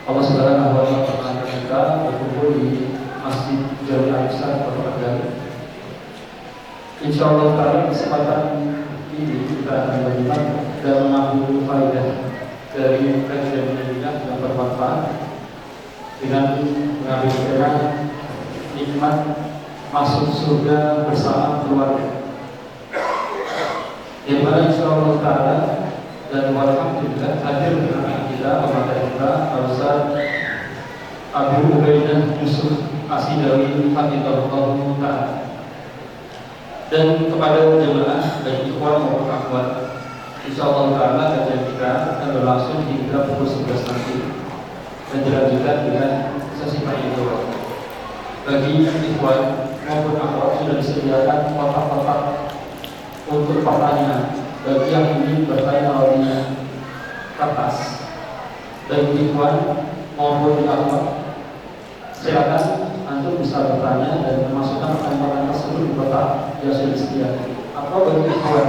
Allah Subhanahu wa Ta'ala kita berkumpul di Masjid Jami Al-Islam Kota Kendari. Insyaallah pada kesempatan ini kita akan menyimak dan mengambil faedah dari kajian ini yang bermanfaat dengan mengambil tema nikmat masuk surga bersama keluarga. Yang mana insyaallah Ta'ala dan alhamdulillah hadir bersama kita pemateri kita Ustaz Abu Ubaidah Yusuf Asidawi Hafizahullah Ta'ala. Dan kepada jemaah dan ikhwan maupun akhwat, insyaallah Ta'ala kajian kita akan berlangsung hingga pukul 11 nanti dan dilanjutkan dengan sesi tanya jawab. Bagi ikhwan maupun akhwat sudah disediakan kotak-kotak untuk pertanyaan bagi yang ingin bertanya melalui kertas. Bagi ikhwan maupun akhwat, silakan antum bisa bertanya dan memasukkan pertanyaan tersebut di kotak yang sudah disediakan. Atau bagi ikhwan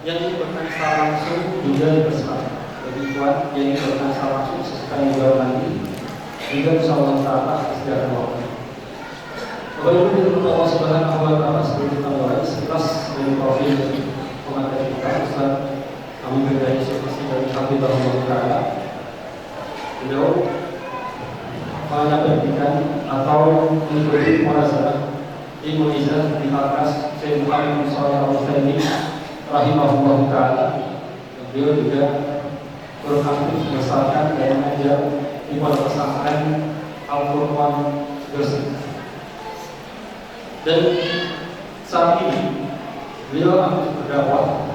yang ingin bertanya secara langsung juga dipersilakan. Bagi ikhwan yang ingin bertanya secara langsung sesekali jawab nanti juga insyaallah Ta'ala disediakan waktu. Bapak Ibu dirahmati Allah Subhanahu wa Ta'ala, sebelum kita mulai sekilas dari profil pemateri kita Ustaz Abu Ubaidah Yusuf Asidawi Hafizahullah Ta'ala. Beliau banyak pendidikan atau mengikuti muhasabah ilmu izah di markas Syekh Muhammad bin Shalih Al-Utsaimin rahimahullah Ta'ala. Beliau juga beraktif membesarkan dan mengajar di pondok pesantren Al-Qur'an Gresik. Dan saat ini beliau aktif berdakwah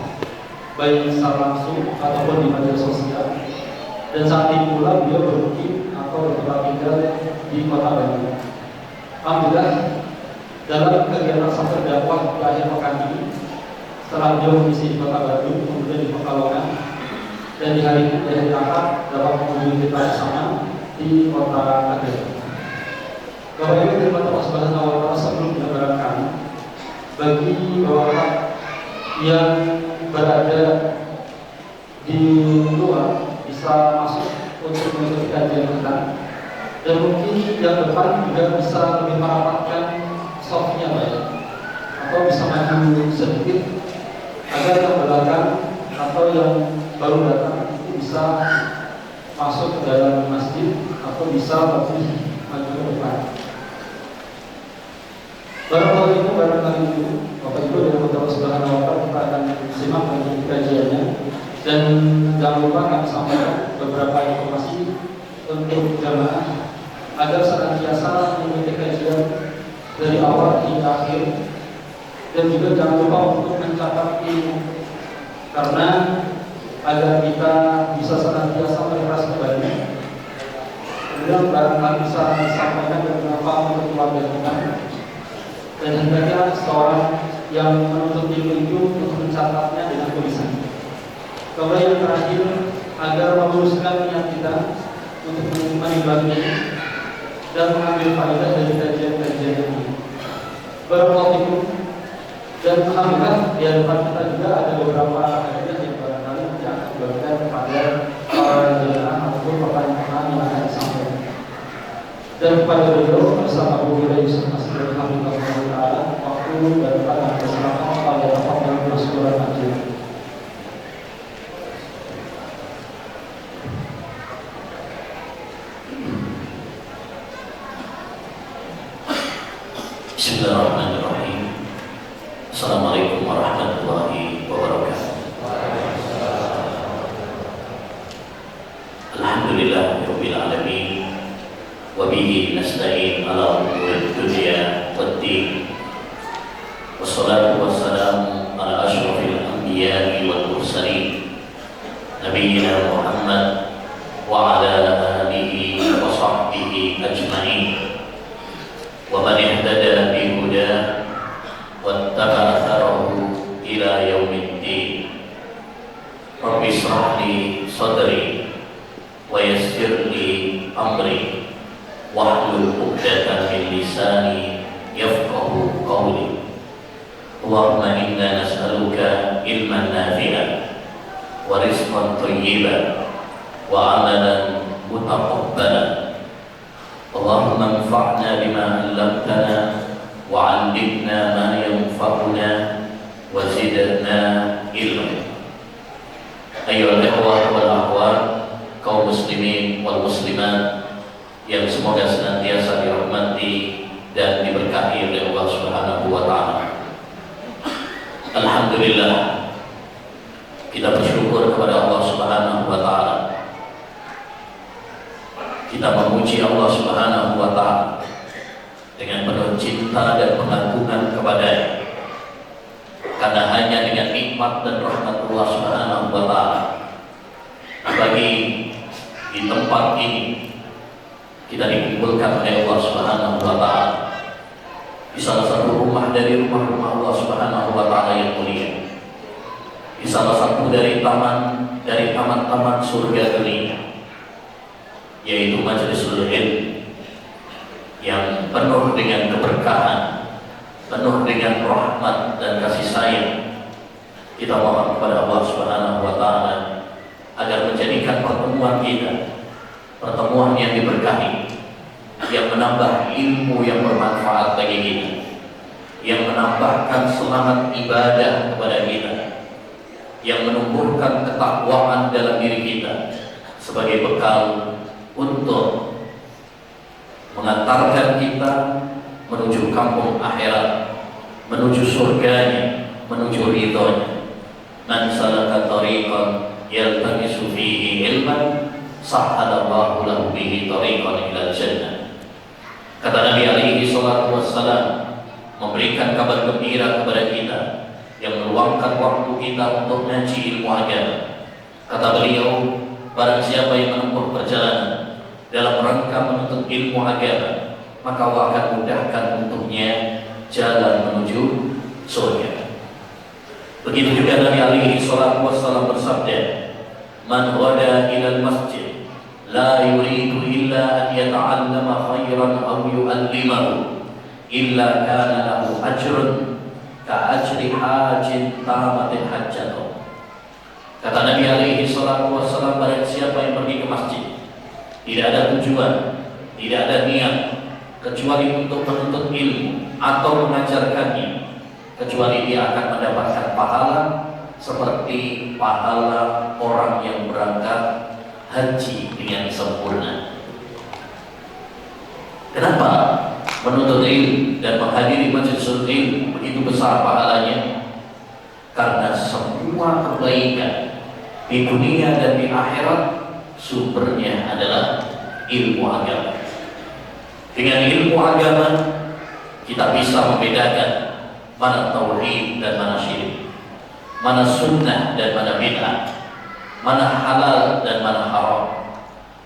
baik secara langsung ataupun di media sosial. Dan saat ini pula beliau bermukim atau bertempat tinggal di Kota Bandung. Alhamdulillah dalam kegiatan safar dakwah di akhir pekan ini, setelah beliau mengisi di Kota Bandung, kemudian di Pekalongan, dan di hari Ahad dapat mengunjungi kita bersama di Kota Kendari. Bapak Ibu dirahmati Allah Subhanahu wa Ta'ala, sebelum menyebarkan bagi bapak yang berada di luar bisa masuk untuk mengikuti kajian kita, dan mungkin yang depan juga bisa lebih merapatkan softnya baik, atau bisa maju sedikit agar yang belakang atau yang baru datang itu bisa masuk ke dalam masjid atau bisa lebih maju ke depan. Barangkali itu Bapak Ibu dan Allah Subhanahu wa Ta'ala, kita akan simak lagi kajiannya. Dan jangan lupa kami sampaikan beberapa informasi untuk jamaah agar senantiasa mengikuti kajian dari awal hingga akhir, dan juga jangan lupa untuk mencatat ilmu, karena agar kita bisa senantiasa merefresh kembali. Kemudian barangkali bisa disampaikan beberapa untuk keluarga kita, dan hendaknya seorang yang menuntut ilmu itu untuk mencatatnya dengan tulisan. Kemudian yang terakhir, agar meluruskan niat kita untuk menimbangi dan mengambil faedah dari kajian-kajian ini. Barakallahu. Dan alhamdulillah di hadapan kita juga ada beberapa hadiah yang barangkali yang akan diberikan kepada para jemaah ataupun pertanyaan yang akan disampaikan. Dan kepada beliau bersama Abu Ubaidah Yusuf Asidawi Hafizahullah Ta'ala, waktu dan tangan bersama pada tempat yang bersyukur aja. Bismillahirrahmanirrahim. Assalamualaikum warahmatullahi wabarakatuh. Alhamdulillahirabbil alamin, wa bihi nasta'in ala umuri dunya waddin. Wassalatu wassalamu ala asyrafil anbiya'i wal mursalin, nabiyyina Muhammad wa ala alihi wa sahbihi ajma'in. Wa man ihtada bi huda wattaba'a atharahu ila yaumiddin. Rabbi shrah li sadri wa yassir li amri wahlul 'uqdatam min lisani yafqahu qawli. Allahumma inna nas'aluka ilman nafi'an wa rizqan thayyiban wa amalan mutaqabbalan وانفعنا بما علمتنا وعلمنا ما ينفعنا وزدنا علما. أيها الإخوة والأخوات, kaum muslimin wal muslimat yang semoga senantiasa dirahmati dan diberkahi oleh Allah Subhanahu wa taala. Alhamdulillah, kita bersyukur kepada Allah Subhanahu wa taala. Kita memuji Allah Subhanahu wa taala dengan penuh cinta dan pengagungan kepada-Nya. Karena hanya dengan nikmat dan rahmat Allah Subhanahu wa taala bagi di tempat ini kita dikumpulkan oleh Allah Subhanahu wa taala di salah satu rumah dari rumah-rumah Allah Subhanahu wa taala yang mulia, di salah satu dari taman-taman surga dunia, yaitu Majlisul Ilm yang penuh dengan keberkahan, penuh dengan rahmat dan kasih sayang. Kita mohon kepada Allah Subhanahu wa taala agar menjadikan pertemuan kita pertemuan yang diberkahi, yang menambah ilmu yang bermanfaat bagi kita, yang menambahkan semangat ibadah kepada kita, yang menumbuhkan ketakwaan dalam diri kita sebagai bekal untuk mengantarkan kita menuju kampung akhirat, menuju surganya, menuju ridhonya. Man salaka tariqan yaltamisu fihi ilman sahhalallahu lahu bihi tariqan ilal jannah. Kata Nabi alaihi salatu wassalam, memberikan kabar gembira kepada kita yang meluangkan waktu kita untuk ngaji ilmu agama. Kata beliau, barang siapa yang menempuh perjalanan dalam rangka menuntut ilmu agama, maka Allah akan mudahkan untuknya jalan menuju surga. Begitu juga Nabi alaihi salatu wassalam bersabda, man ghada ilal masjid la yuridu illa an yata'allama khairan aw yu'allimahu illa kana lahu ajrun ka ajri hajin tamatin hajjatuh. Kata Nabi alaihi salatu wassalam, barang siapa yang pergi ke masjid tidak ada tujuan, tidak ada niat kecuali untuk menuntut ilmu atau mengajarkannya, kecuali dia akan mendapatkan pahala seperti pahala orang yang berangkat haji dengan sempurna. Kenapa menuntut ilmu dan menghadiri majelis ilmu begitu besar pahalanya? Karena semua kebaikan di dunia dan di akhirat sumbernya adalah ilmu agama. Dengan ilmu agama kita bisa membedakan mana tauhid dan mana syirik, mana sunnah dan mana bid'ah, mana halal dan mana haram,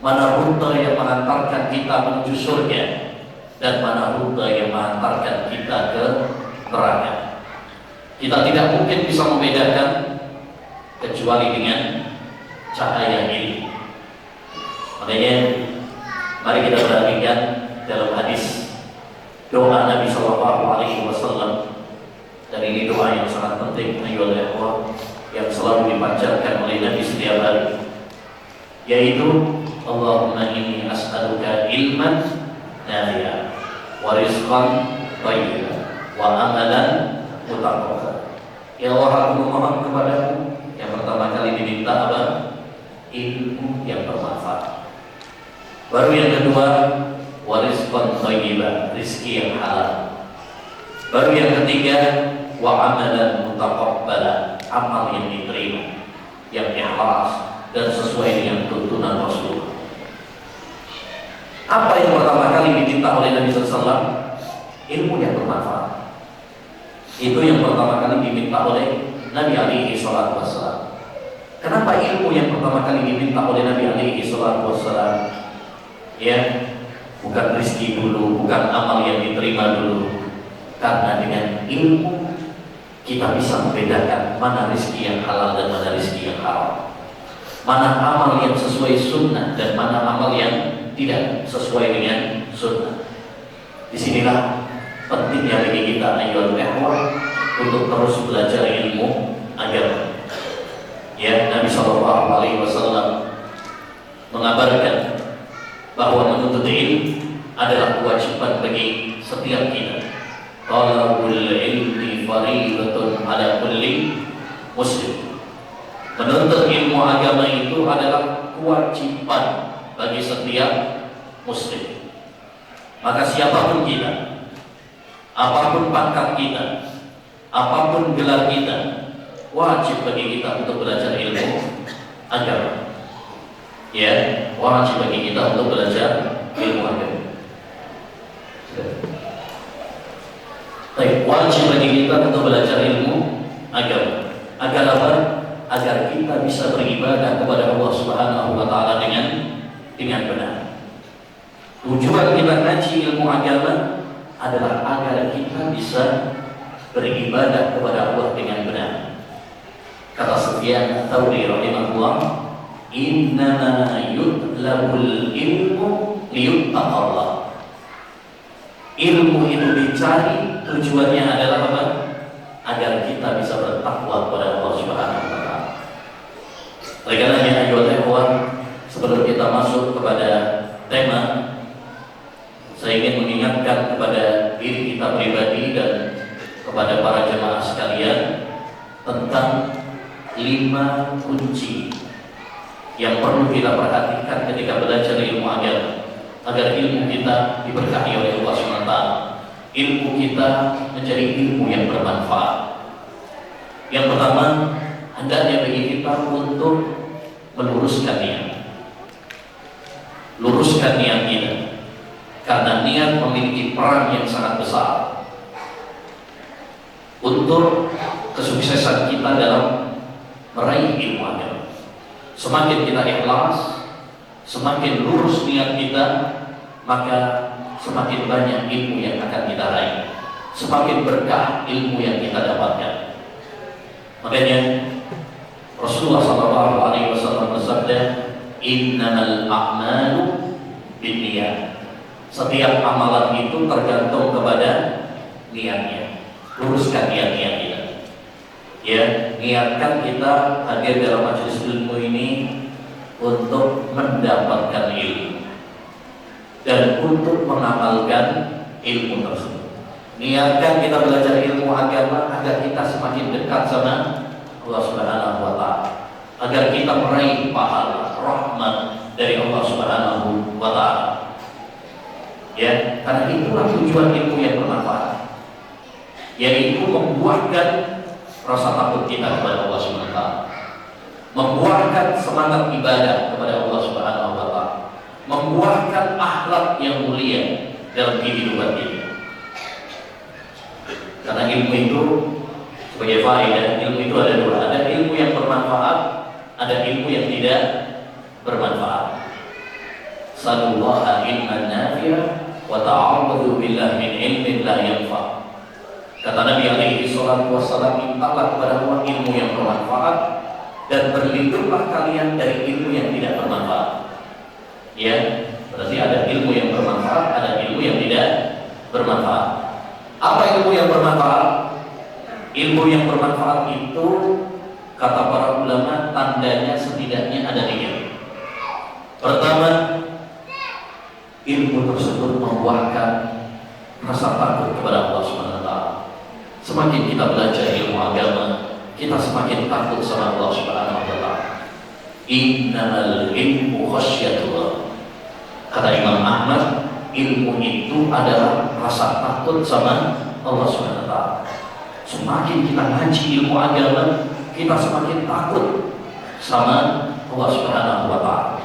mana rute yang mengantarkan kita menuju surga dan mana rute yang mengantarkan kita ke neraka. Kita tidak mungkin bisa membedakan kecuali dengan cahaya ini. Makanya mari kita perhatikan dalam hadis doa Nabi Sallallahu Alaihi Wasallam, dan ini doa yang sangat penting ayyuhal ikhwah yang selalu dipanjatkan oleh Nabi setiap hari, yaitu Allahumma inni as'aluka ilman nafi'an wa rizqan thayyiban wa amalan mutaqabbal. Ya Allah, aku memohon kepadamu, yang pertama kali diminta apa? Ilmu yang bermanfaat. Baru yang kedua, wa rizqan thayyiban, rezeki yang halal. Baru yang ketiga, wa amalan mutaqabbala, amal yang diterima, yang ikhlas dan sesuai dengan tuntunan Rasulullah. Apa yang pertama kali diminta oleh Nabi SAW? Ilmu yang bermanfaat. Itu yang pertama kali diminta oleh Nabi alaihi salatu wassalam. Kenapa ilmu yang pertama kali diminta oleh Nabi alaihi salatu wassalam? Ya, bukan rezeki dulu, bukan amal yang diterima dulu. Karena dengan ilmu kita bisa membedakan mana rezeki yang halal dan mana rezeki yang haram, mana amal yang sesuai sunnah dan mana amal yang tidak sesuai dengan sunnah. Disinilah pentingnya bagi kita ayyuhal ikhwah untuk terus belajar ilmu agama. Ya, Nabi Shallallahu Alaihi Wasallam mengabarkan bahwa menuntut ilmu adalah kewajiban bagi setiap kita. Talabul ilmi fariidatun ala kulli muslim. Menuntut ilmu agama itu adalah kewajiban bagi setiap muslim. Maka siapapun kita, apapun pangkat kita, apapun gelar kita, wajib bagi kita untuk belajar ilmu agama. Ya, wajib bagi kita untuk belajar ilmu agama. Baik, wajib bagi kita untuk belajar ilmu agama. Agar apa? Agar kita bisa beribadah kepada Allah Subhanahu wa taala dengan benar. Tujuan kita ngaji ilmu agama adalah agar kita bisa beribadah kepada Allah dengan benar. Kata Sufyan Ats-Tsauri rahimahullah, "Innama yutlabul ilmu liyuttaqallah." Ilmu itu dicari, tujuannya adalah apa? Agar kita bisa bertakwa kepada Allah Subhanahu wa taala. Oleh karenanya, ayolah ikhwan, sebelum kita masuk kepada tema, saya ingin mengingatkan kepada diri kita pribadi dan kepada para jemaah sekalian tentang 5 kunci yang perlu kita perhatikan ketika belajar ilmu agama, agar ilmu kita diberkahi oleh Allah SWT. Ilmu kita menjadi ilmu yang bermanfaat. Yang pertama, hendaknya bagi kita untuk meluruskan niat. Luruskan niat kita, karena niat memiliki peran yang sangat besar untuk kesuksesan kita dalam meraih ilmu agama. Semakin kita ikhlas, semakin lurus niat kita, maka semakin banyak ilmu yang akan kita raih, semakin berkah ilmu yang kita dapatkan. Makanya Rasulullah SAW bersabda, "Innamal a'malu binniyat." Setiap amalan itu tergantung kepada niatnya. Luruskan niat-niat kita. Ya, niatkan kita hadir dalam majelis ilmu ini untuk mendapatkan ilmu dan untuk mengamalkan ilmu tersebut. Niatkan kita belajar ilmu agama agar kita semakin dekat sama Allah Subhanahu wa taala, agar kita meraih pahala rahmat dari Allah Subhanahu wa taala. Ya, karena itulah tujuan ilmu yang bermanfaat, yaitu membuahkan rasa takut kita kepada Allah Subhanahu wa taala, membuahkan semangat ibadah kepada Allah Subhanahu wa taala, membuahkan akhlak yang mulia dalam kehidupan kita. Karena ilmu itu sebagai faedah, ilmu itu ada dua, ada ilmu yang bermanfaat, ada ilmu yang tidak bermanfaat. Sallallahu ilman nafi'a wa ta'awwadhu billahi min ilmin la yanfa'. Kata Nabi alaihi salatu wassalam, mintalah kepada Allah ilmu yang bermanfaat dan berlindunglah kalian dari ilmu yang tidak bermanfaat. Ya, berarti ada ilmu yang bermanfaat, ada ilmu yang tidak bermanfaat. Apa ilmu yang bermanfaat? Ilmu yang bermanfaat itu, kata para ulama, tandanya setidaknya ada 3. Pertama, ilmu tersebut membuahkan rasa takut kepada Allah SWT. Semakin kita belajar ilmu agama, kita semakin takut sama Allah SWT. Innamal ilmu khasyatullah. Kata Imam Ahmad, ilmu itu adalah rasa takut sama Allah SWT. Semakin kita ngaji ilmu agama, kita semakin takut sama Allah Subhanahu wa taala.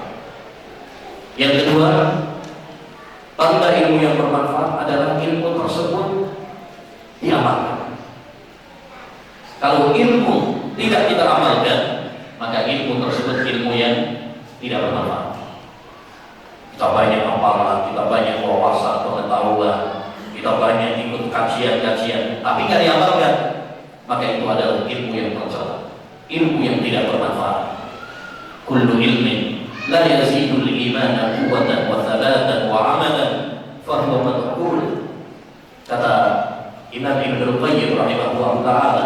Yang kedua, tanda ilmu yang bermanfaat adalah ilmu tersebut diamalkan. Kalau ilmu tidak kita amalkan, maka ilmu tersebut ilmu yang tidak bermanfaat. Kita banyak apalah, kita banyak wawasan, pengetahuan, kita banyak ikut kajian-kajian, tapi nggak diamalkan, maka itu adalah ilmu yang tercela, ilmu yang tidak bermanfaat. Kullu ilmin la yazidul imana quwwatan wa thabatan wa amalan fa huwa madhkur. Kata Imam Ibnu Qayyim rahimahullah taala,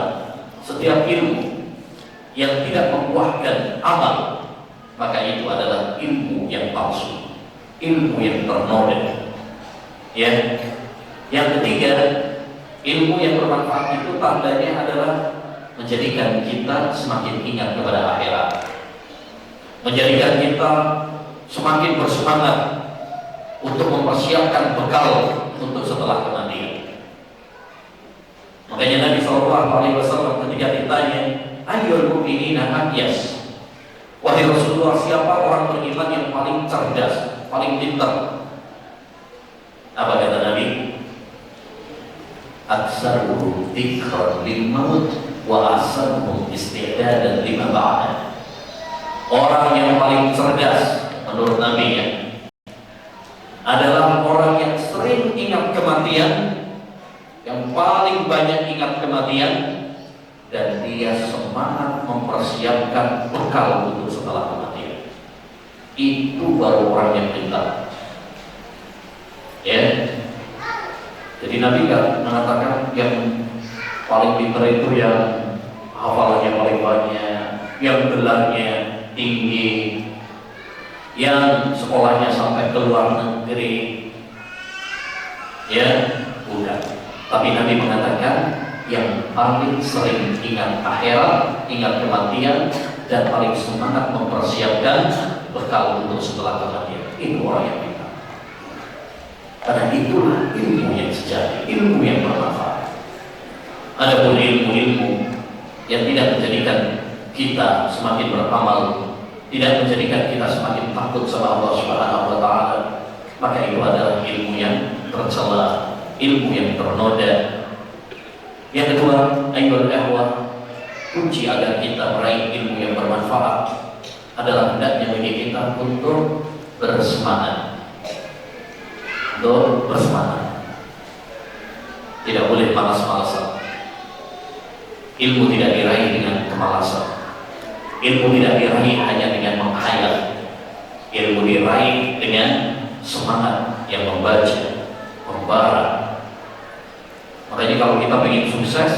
setiap ilmu yang tidak membuahkan amal, maka itu adalah ilmu yang palsu, ilmu yang ternodai. Ya. Yang ketiga, ilmu yang bermanfaat itu tandanya adalah menjadikan kita semakin ingat kepada akhirat, menjadikan kita semakin bersemangat untuk mempersiapkan bekal untuk setelah kematian. Makanya Nabi SAW ketika ditanya, ayyul mu'minina akyas, wahai Rasulullah, siapa orang beriman yang paling cerdas, paling pintar? Apa kata Nabi? Aksaruhum dzikran lil maut wa asaruhum isti'dadan lima ba'da. Orang yang paling cerdas menurut Nabi ya, adalah orang yang sering ingat kematian, yang paling banyak ingat kematian, dan dia semangat mempersiapkan bekal untuk setelah kematian. Itu baru orang yang pintar. Ya. Jadi Nabi kan mengatakan yang paling pintar itu yang hafalannya paling banyak, yang gelarnya tinggi, yang sekolahnya sampai ke luar negeri. Ya, bukan. Tapi Nabi mengatakan yang paling sering ingat akhirat, ingat kematian, dan paling semangat mempersiapkan bekal untuk setelah kematian. Itu orang yang pintar. Karena itulah ilmu yang sejati, ilmu yang bermanfaat. Adapun ilmu-ilmu yang tidak menjadikan kita semakin beramal, tidak menjadikan kita semakin takut sama Allah Subhanahu wa Ta'ala, maka itu adalah ilmu yang tercela, ilmu yang ternoda. Yang kedua, ayyuhal ikhwah, kunci agar kita meraih ilmu yang bermanfaat adalah hendaknya bagi kita untuk bersemangat. Untuk bersemangat, tidak boleh malas-malasan. Ilmu tidak diraih dengan kemalasan. Ilmu tidak diraih hanya dengan menghayal. Ilmu diraih dengan semangat yang membaca, membara. Makanya kalau kita ingin sukses,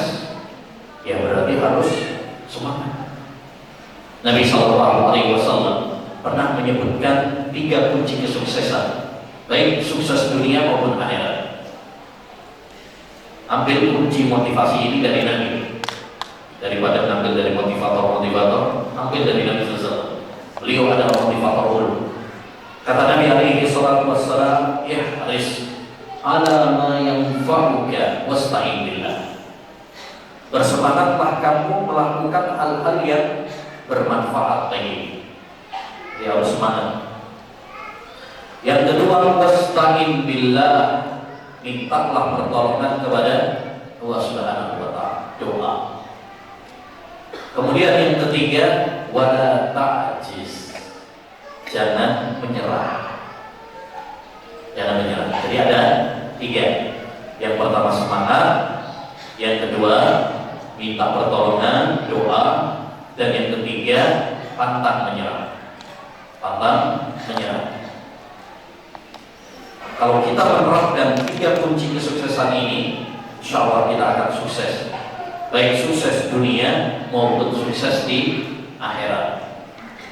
ya berarti harus semangat. Nabi SAW pernah menyebutkan 3 kunci kesuksesan, baik sukses dunia maupun akhirat. Ambil kunci motivasi ini dari Nabi. Daripada ambil dari motivator, ambil dari Nabi SAW. Beliau adalah motivator ulum. Kata Nabi alaihi salatu wassalam, ihris ala ma yanfa'uka wasta'in billah. Bersemangatlah kamu melakukan hal-hal yang bermanfaat bagimu. Dia harus semangat. Yang kedua, wasta'in billah, mintalah pertolongan kepada Allah Subhanahu wa Ta'ala, doa. Kemudian yang ketiga, wala ta'jiz, jangan menyerah. Jangan menyerah. Jadi ada 3. Yang pertama semangat, yang kedua minta pertolongan, doa, dan yang ketiga pantang menyerah. Pantang menyerah. Kalau kita menerapkan 3 kunci kesuksesan ini, insya Allah kita akan sukses, baik sukses dunia maupun sukses di akhirat.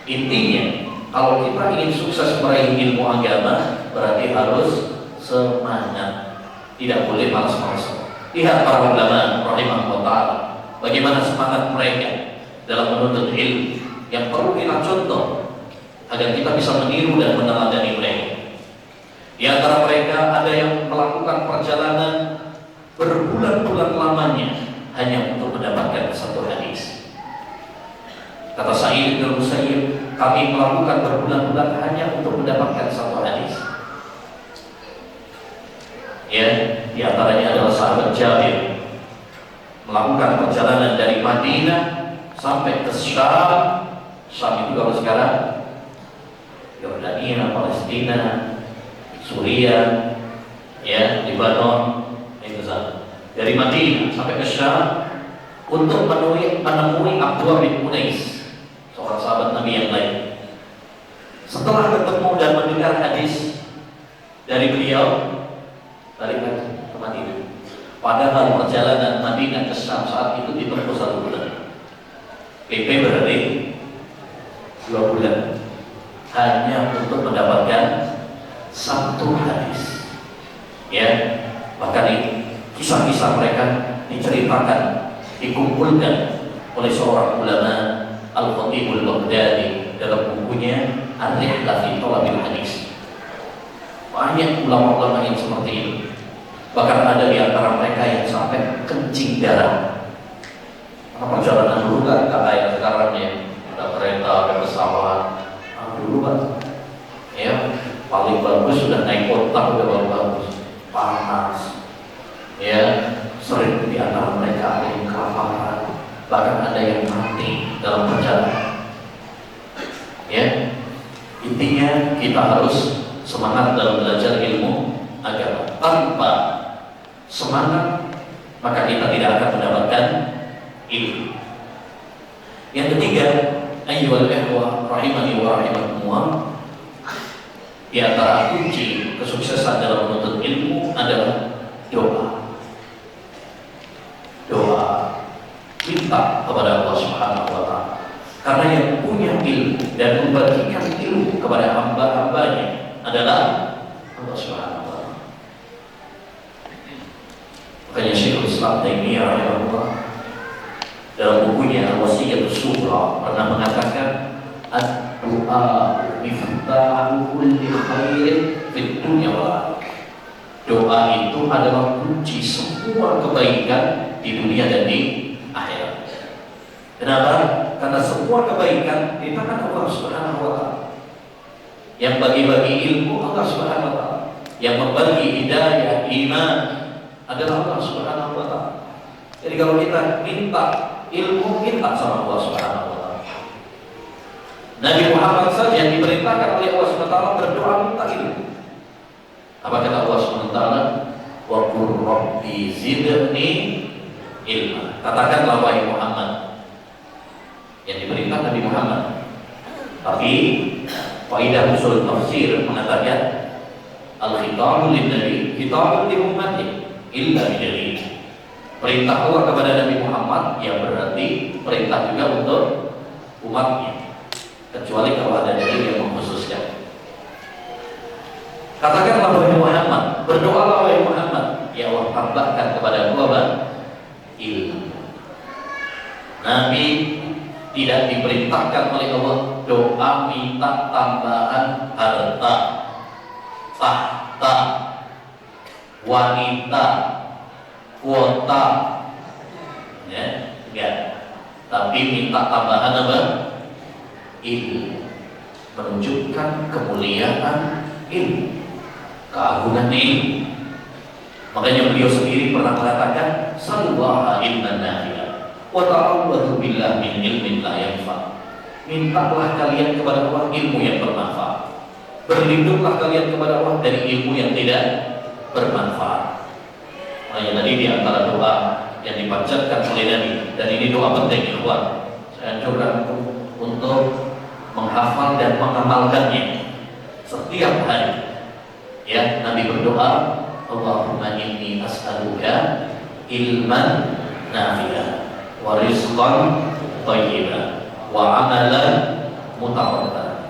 Intinya, kalau kita ingin sukses meraih ilmu agama, berarti harus semangat, tidak boleh malas-malasan. Lihat para ulama rahimahullah ta'ala, bagaimana semangat mereka dalam menuntut ilmu, yang perlu kita contoh agar kita bisa meniru dan meneladani mereka. Di antara mereka ada yang melakukan perjalanan berbulan-bulan lamanya hanya untuk mendapatkan 1 hadis. Kata Sa'id bin Musayyib, kami melakukan berbulan-bulan hanya untuk mendapatkan 1 hadis. Ya, di antaranya adalah sahabat Jabir, melakukan perjalanan dari Madinah sampai ke Syam. Syam itu kalau sekarang Yordania, Palestina, Suriah, ya, Lebanon, itu sana. Dari Madinah sampai ke Syam untuk menemui Abdullah bin Unais, seorang sahabat Nabi yang lain. Setelah ketemu dan mendengar hadis dari beliau, balik ke Madinah. Padahal perjalanan Madinah ke Syam saat itu ditempuh 1 bulan. PP berarti 2 bulan hanya untuk mendapatkan 1 hadis. Ya, bahkan kisah-kisah mereka diceritakan, dikumpulkan oleh seorang ulama Al-Khatibul Baghdadi dalam bukunya Ar-Rihlah fi Thalabil Hadis. Banyak ulama-ulama yang seperti itu. Bahkan ada di antara mereka yang sampai kencing darah. Perjalanan dulu kan kayak sekarang ya, ada kereta, ada pesawat. Dulu kan, ya paling bagus sudah naik kota udah bagus, panas, ya sering di antara mereka ada yang kelaparan, bahkan ada yang mati dalam perjalanan. Ya, intinya kita harus semangat dalam belajar ilmu agama. Tanpa semangat maka kita tidak akan mendapatkan ilmu. Yang ketiga, ayyuhal ikhwah rahimani wa rahimakumullah, di antara kunci kesuksesan dalam menuntut ilmu adalah doa. Doa, minta kepada Allah Subhanahu wa taala. Karena yang punya ilmu dan membagikan ilmu kepada hamba-hambanya adalah Allah Subhanahu wa taala. Makanya Syekhul Islam Taimiyah rahimahullah dalam bukunya Al-Wasiyatus Sughra pernah mengatakan, ad-du'a miftahu kulli khairin fid dunya wal akhirah. Doa itu adalah kunci semua kebaikan di dunia dan di akhirat. Kenapa? Karena semua kebaikan di tangan Allah Subhanahu wa taala. Yang bagi-bagi ilmu Allah Subhanahu wa taala, yang membagi hidayah iman adalah Allah Subhanahu wa taala. Jadi kalau kita minta ilmu, minta sama Allah Subhanahu wa taala. Nabi Muhammad saja yang diperintahkan oleh Allah Subhanahu wa taala berdoa minta ilmu. Apa kata Allah Subhanahu wa taala? Wa qur rabbi zidni ilma. Katakanlah wahai Muhammad, yang diperintah Nabi Muhammad. Tapi kaidah usul tafsir mengatakan al-khitabu lin-nabi, khitabu li ummati illa bidalil. Perintah Allah kepada Nabi Muhammad yang berarti perintah juga untuk umatnya, kecuali kalau ada dalil yang mengkhususkan. Katakanlah wahai Muhammad, berdoalah wahai Muhammad, ya Allah tambahkan kepada Allah ilmu. Nabi tidak diperintahkan oleh Allah doa minta tambahan harta, tahta, wanita, kuota, ya, enggak. Tapi minta tambahan apa? Ilmu, menunjukkan kemuliaan ilmu, keagungan ilmu. Makanya beliau sendiri pernah mengatakan, sallallahu ilman nafi'ah wa ta'awwadhu billah min ilmin la yanfa. Mintalah kalian kepada Allah ilmu yang bermanfaat, berlindunglah kalian kepada Allah dari ilmu yang tidak bermanfaat. Makanya tadi di antara doa yang dipanjatkan oleh Nabi, dan ini doa penting ikhwan, saya anjurkan untuk menghafal dan mengamalkannya setiap hari. Ya, Nabi berdoa, Allahumma inni as'aluka ilman nafi'ah wa rizqan thayyiban wa amalan mutaqabbal.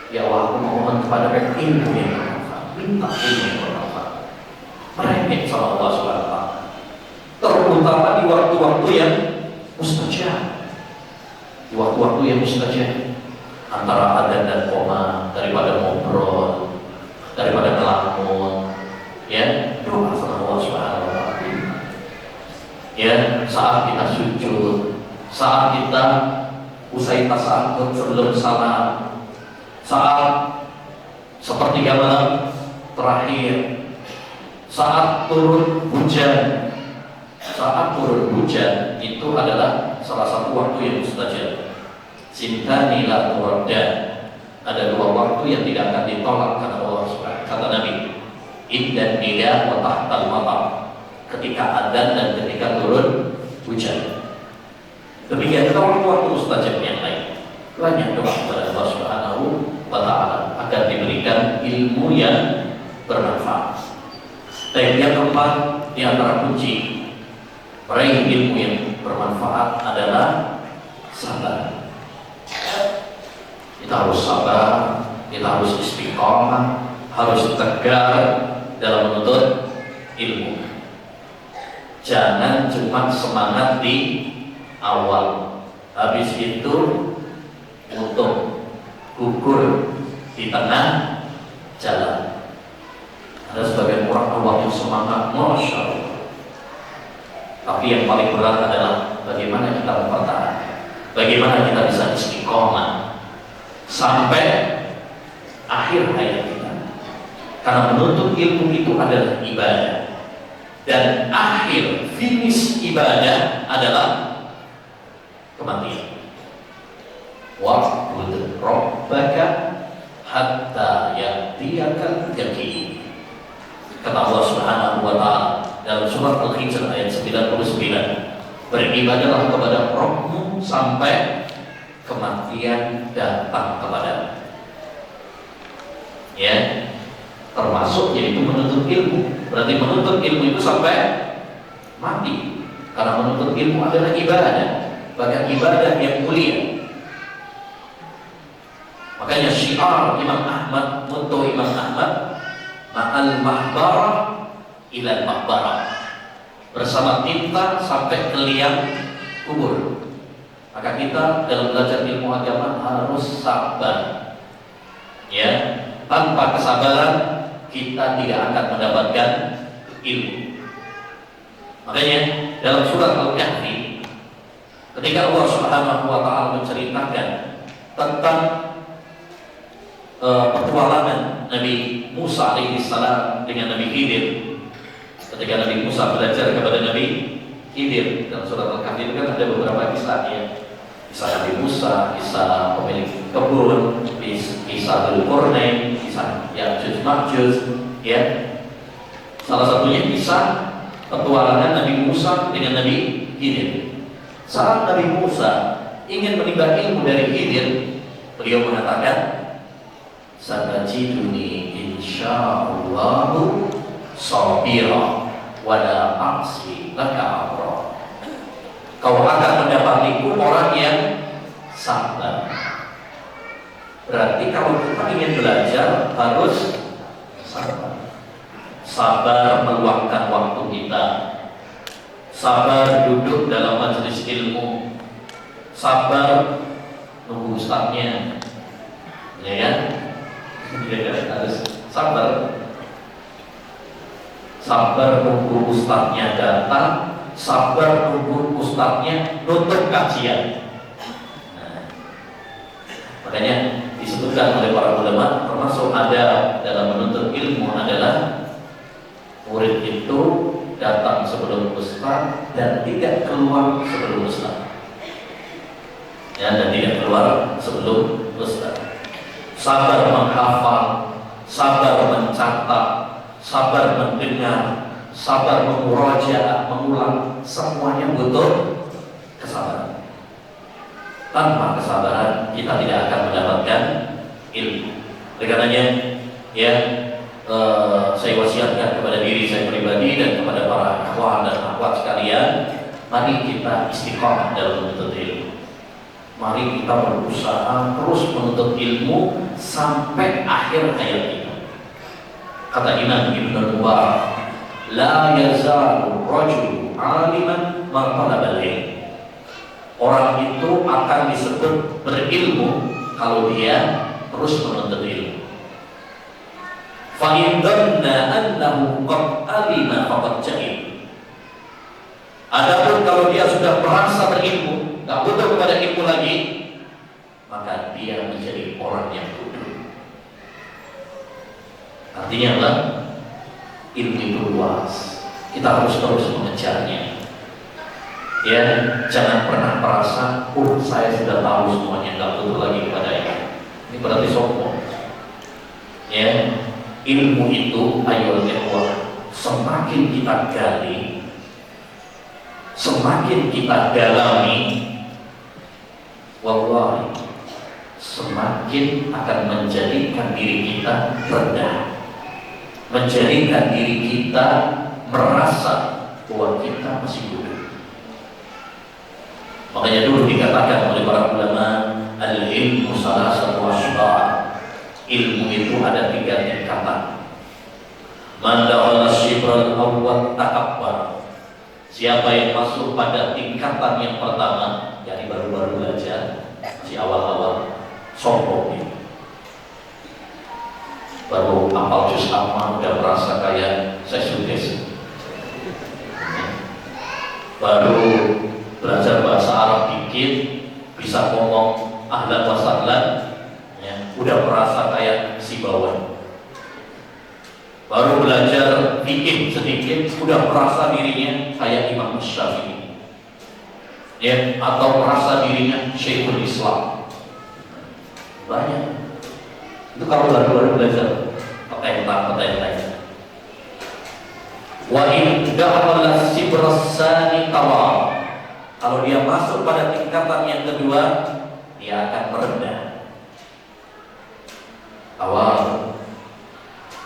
Ya Allah, aku mohon kepada ilmu yang bermanfaat, minta ilmu yang bermanfaat, meremeh sama Allah Subhanahu wa taala, terutama di waktu-waktu yang mustajab. Di waktu-waktu yang mustajab, antara adzan dan qoma, daripada ngobrol, daripada ngelamun, ya doa sama Allah Subhanahu wa taala. Ya, saat kita sujud, saat kita usai tasahud sebelum salam, saat sepertiga malam terakhir, saat turun hujan. Saat turun hujan itu adalah salah satu waktu yang mustajab. Sintani la turadda. Ada dua waktu yang tidak akan ditolak kata Allah Subhanahu. Kata Nabi, iddan nida wa tahtal matar. Ketika adzan dan ketika turun hujan. Demikian juga waktu-waktu mustajab yang lain. Banyak doa kepada Allah Subhanahu wa taala agar diberikan ilmu yang bermanfaat. Dan yang keempat, di antara kunci meraih ilmu yang bermanfaat adalah sabar. Kita harus sabar, kita harus istiqamah, harus tegar dalam menuntut ilmu. Jangan cuma semangat di awal, habis itu untuk gugur di tengah jalan. Ada sebagian orang awal yang semangat, masya Allah. Tapi yang paling berat adalah bagaimana kita mempertahankan, bagaimana kita bisa istiqomah sampai akhir hayat kita. Karena menuntut ilmu itu adalah ibadah, dan akhir finish ibadah adalah kematian. Wa'bud rabbaka hatta ya'tiyakal yaqin. Kata Allah Subhanahu wa taala dalam surat Al-Hijr ayat 99, beribadahlah kepada Rabbmu sampai kematian datang kepadamu. Ya, termasuk yaitu menuntut ilmu. Berarti menuntut ilmu itu sampai mati. Karena menuntut ilmu adalah ibadah, bahkan ibadah yang mulia. Makanya syiar Imam Ahmad, motto Imam Ahmad, ma'al mahbarah ilal mahbarah, bersama tinta sampai ke liang kubur. Maka kita dalam belajar ilmu agama harus sabar. Ya, tanpa kesabaran kita tidak akan mendapatkan ilmu. Makanya dalam surat Al-Kahfi, ketika Allah Subhanahu wa taala menceritakan tentang petualangan Nabi Musa alaihissalam dengan Nabi Khidir, ketika Nabi Musa belajar kepada Nabi Khidir, dalam surat Al-Kahfi itu kan ada beberapa kisah ya. Kisah Nabi Musa, kisah pemilik kebun, kisah Dzulqarnain, kisah Ya'juj Ma'juj, ya. Salah satunya kisah petualangan Nabi Musa dengan Nabi Khidir. Saat Nabi Musa ingin menimba ilmu dari Khidir, beliau mengatakan, satajiduni insyaallahu sabira wa la a'si laka amra. Kau akan mendapatiku orang yang sabar. Berarti kalau kita ingin belajar harus sabar. Sabar meluangkan waktu kita, sabar duduk dalam majelis ilmu, sabar nunggu ustadznya, ya kan? Harus sabar. Sabar nunggu ustadznya datang, sabar nunggu ustadznya nutup kajian. Nah, makanya disebutkan oleh para ulama, termasuk ada dalam menuntut ilmu adalah murid itu datang sebelum ustaz dan tidak keluar sebelum ustaz. Ya, dan tidak keluar sebelum ustaz. Sabar menghafal, sabar mencatat, sabar mendengar, sabar memurajaah, mengulang, semuanya butuh kesabaran. Tanpa kesabaran kita tidak akan mendapatkan ilmu. Oleh karenanya, ya, saya wasiatkan kepada diri saya pribadi dan kepada para ikhwan dan akhwat sekalian, mari kita istiqomah dalam menuntut ilmu. Mari kita berusaha terus menuntut ilmu sampai akhir hayat kita. Kata Imam Ibnu Mubarak, la yazalu rajul aliman man talaba al-ilm. Orang itu akan disebut berilmu kalau dia terus menuntut ilmu. Fa in dhanna annahu qad alima faqad jahil. Adapun kalau dia sudah merasa berilmu, tak butuh kepada ilmu lagi, maka dia menjadi orang yang bodoh. Artinya adalah ilmu itu luas, kita harus terus mengejarnya. Ya, jangan pernah merasa, saya sudah tahu semuanya, tak butuh lagi kepada ini berarti sombong. Ya, ilmu itu ayo ikhwah, semakin kita gali, semakin kita dalami, wallahi semakin akan menjadikan diri kita rendah, menjadikan diri kita merasa bahwa kita masih bodoh. Makanya dulu dikatakan oleh para ulama, al-ilmu salasatu asybah. ilmu itu ada 3 tingkatan. Man dakhala syibral awwal takabbar. Siapa yang masuk pada tingkatan yang pertama, jadi baru-baru belajar, si awal-awal, sombong ini. Baru hafal juz amma udah merasa kayak saya sukses. Baru belajar bahasa Arab dikit, bisa ngomong ahlan wa sahlan, ya, udah merasa kayak si bawah. Baru belajar fikih sedikit, udah merasa dirinya kayak Imam Syafi'i, ya, atau merasa dirinya Syekhul Islam. Banyak. Itu kalau baru belajar petai. Wa in dakhala sibrasani tawa. Kalau dia masuk pada tingkatan yang kedua, dia akan merendah. Awal.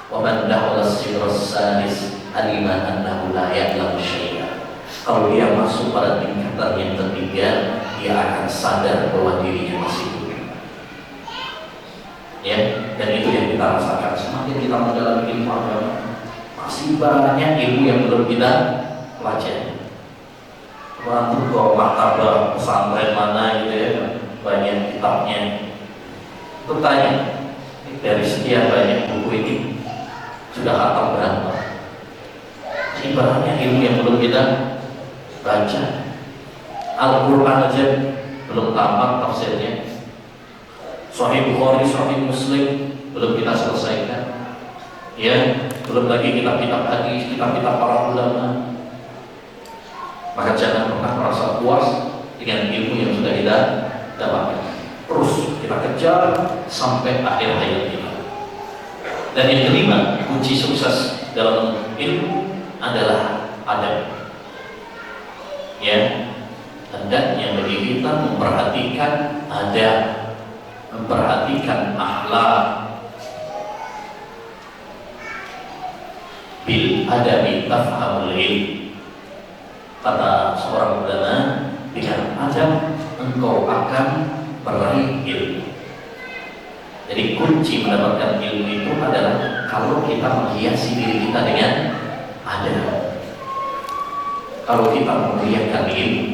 Wa man dakhala sibrasanis alima annahu la ya'lamu syai'an. Kalau dia masuk pada tingkatan yang ketiga, dia akan sadar bahwa dirinya masih hidup. Ya, dan itu yang kita rasakan. Semakin kita mendalami ilmu agama, masih banyak ilmu yang belum kita pelajari. Orang tuh kalau martabah pesantren mana gitu ya, banyak kitabnya. Itu tanya, dari sekian banyak buku ini sudah khatam berapa? Ini banyak ilmu yang belum kita baca. Al-Quran aja belum tamat tafsirnya. Sahih Bukhari, Sahih Muslim belum kita selesaikan. Ya, belum lagi kitab-kitab hadis, kitab-kitab para ulama. Maka jangan pernah merasa puas dengan ilmu yang sudah kita dapatkan. Terus kita kejar sampai akhir hayat kita. Dan yang kelima, kunci sukses dalam ilmu adalah adab. Ya, hendaknya bagi kita memperhatikan adab, memperhatikan akhlak. Bil adabi tafhamul ilm. Kata seorang ulama, dengan adab engkau akan meraih ilmu. Jadi kunci mendapatkan ilmu itu adalah kalau kita menghiasi diri kita dengan adab. Kalau kita memuliakan ilmu,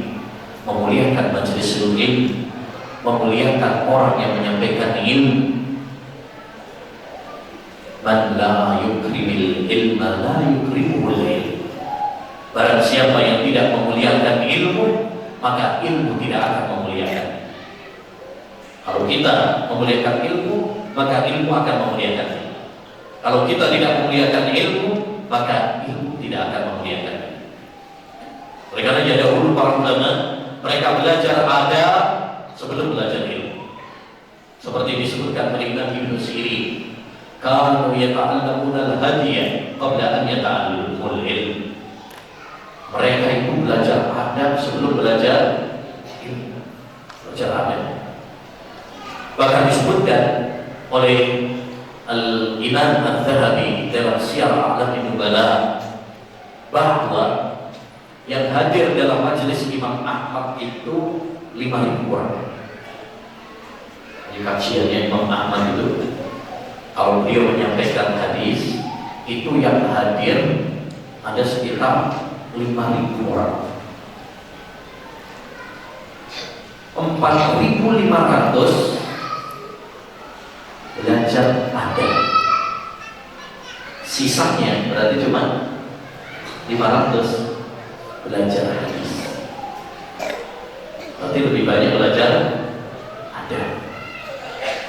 memuliakan majelis ilmu, memuliakan orang yang menyampaikan ilmu. Man la yukrimil ilma la yukrimul ilm. Barang siapa yang tidak memuliakan ilmu, maka ilmu tidak akan memuliakan. Kalau kita memuliakan ilmu, maka ilmu akan memuliakan kita. Kalau kita tidak memuliakan ilmu, maka ilmu tidak akan memuliakan kita. Oleh karena itu dahulu para ulama, mereka belajar adab sebelum belajar ilmu. Seperti disebutkan oleh Imam Ibnu Sirin, kanu yata'allamuna al-hadiyah qabla an yata'allamul ilm. Mereka itu belajar adab sebelum belajar ilmu. Belajar adab. Bahkan disebutkan oleh Al-Imam Al-Zahabi dalam Syiar A'lamin Nubala bahwa yang hadir dalam majelis Imam Ahmad itu 5.000 orang. Di kajiannya Imam Ahmad itu, kalau beliau menyampaikan hadis, itu yang hadir ada sekitar 5.000 orang. 4.500 belajar adab. Sisanya berarti cuma 500 belajar hadis. Berarti lebih banyak belajar adab.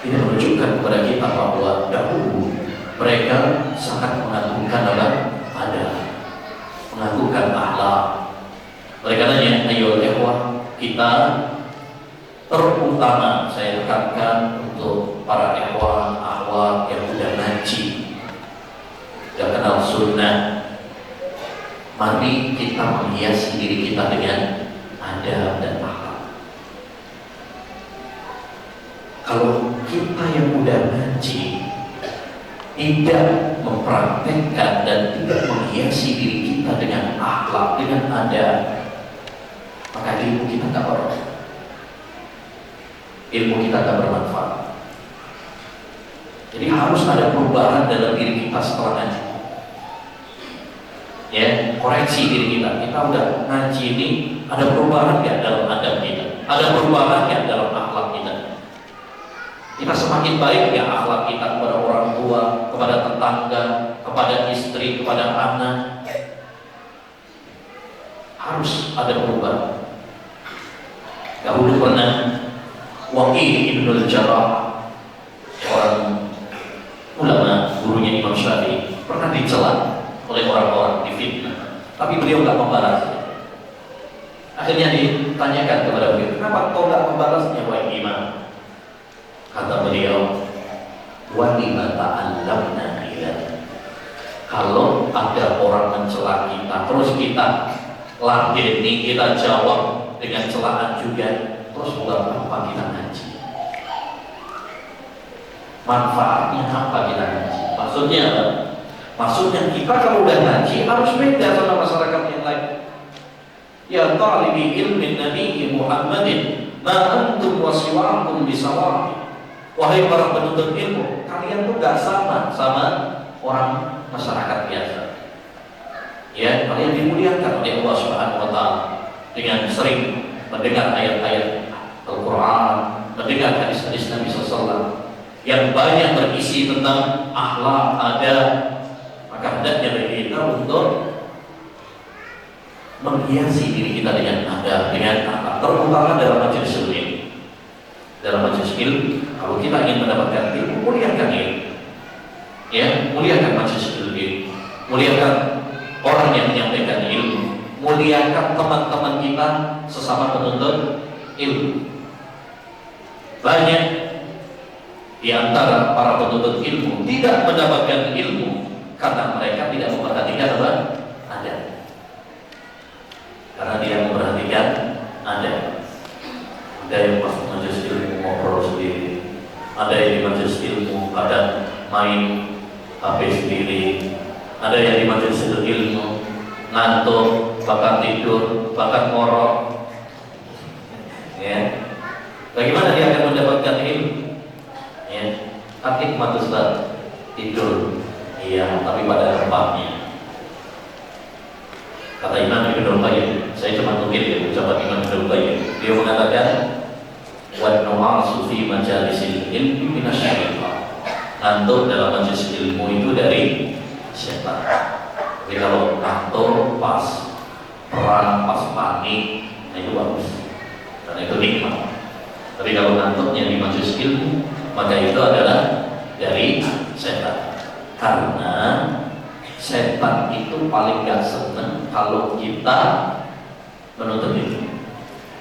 Ini menunjukkan kepada kita bahwa dahulu mereka sangat mengagungkan adab, mengagungkan akhlak. Oleh karenanya, ayo ikhwah, kita terutama saya tekankan untuk para ikhwah akhwat yang sudah ngaji, sudah kenal sunnah. Mari kita menghiasi diri kita dengan adab dan akhlak. Kalau kita yang sudah ngaji tidak mempraktekkan dan tidak menghiasi diri kita dengan akhlak, dengan adab, maka ilmu kita tak bermanfaat. Ilmu kita tak bermanfaat. Jadi harus ada perubahan dalam diri kita setelah ngaji. Ya, koreksi diri kita. Kita udah ngaji ini, ada perubahan nggak dalam adab kita? Ada perubahan nggak dalam akhlak kita? Kita semakin baik nggak akhlak kita kepada orang tua, kepada tetangga, kepada istri, kepada anak? Harus ada perubahan. Dahulu pernah Waqi' Ibnul Jarrah, orang ulama gurunya Imam Syafi'i, pernah dicela oleh orang-orang, difitnah, tapi beliau nggak membalas. Akhirnya ditanyakan kepada beliau, kenapa kau nggak membalasnya wahai imam? Kata beliau, wa lima ta'allamna ilal. Kalau ada orang mencela kita, terus kita ladeni, kita jawab dengan celaan juga, terus buat apa kita ngaji? Manfaatnya apa kita ngaji? Maksudnya apa? Maksudnya kita kalau udah ngaji harus beda sama masyarakat yang lain. Ya talibi ilmin Nabi Muhammadin, ma antum wasiwakum bisawa. Wahai para penuntut ilmu, kalian tuh gak sama orang masyarakat biasa. Ya, kalian dimuliakan oleh Allah Subhanahu wa taala dengan sering mendengar ayat-ayat Al-Qur'an, mendengar hadis-hadis Nabi sallallahu alaihi wasallam yang banyak berisi tentang akhlak, adab. Maka hendaknya bagi kita untuk menghiasi diri kita dengan adab, dengan akhlak, terutama dalam majelis ilmu. Dalam majelis ilmu, kalau kita ingin mendapatkan ilmu, muliakan ilmu. Ya, muliakan majelis ilmu, muliakan orang yang menyampaikan ilmu, muliakan teman-teman kita sesama penuntut ilmu. Banyak di antara para penuntut ilmu tidak mendapatkan ilmu karena mereka tidak memperhatikan apa? Adab. Karena dia memperhatikan adab. Ada yang masuk majelis ilmu ngobrol sendiri, ada yang di majelis ilmu kadang main HP sendiri, ada yang di majelis ilmu ngantuk, bahkan tidur, bahkan ngorok. Ya, bagaimana dia akan mendapatkan ilmu? Ya, aktif matuslah tidur. Iya, tapi pada tempatnya. Kata Imam Ibnul Qayyim, saya cuma nukil ya ucapan Imam Ibnul Qayyim. Dia mengatakan, "Wa nu'asu fi majalisil ilmi minasyaitan." Ngantuk dalam majelis ilmu itu dari setan. Tapi kalau ngantuk pas perang, pas panik, nah itu bagus. Karena itu nikmat. Tapi kalau ngantuknya di majelis ilmu, maka itu adalah dari setan. Karena setan itu paling gak senang kalau kita menuntut ilmu.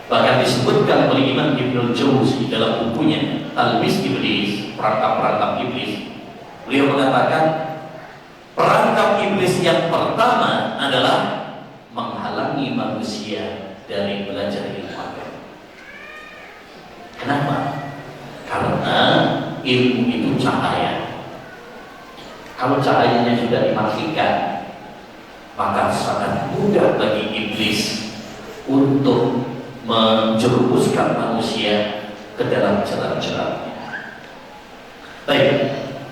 Bahkan disebutkan oleh Imam Ibnul Jauzi dalam bukunya Talbis Iblis, perangkap-perangkap iblis. Beliau mengatakan perangkap iblis yang pertama adalah menghalangi manusia dari belajar ilmu agama. Kenapa? Karena ilmu itu cahaya. Kalau cahayanya sudah dimatikan, maka sangat mudah bagi iblis untuk menjerumuskan manusia ke dalam jalan-jalannya. Baik,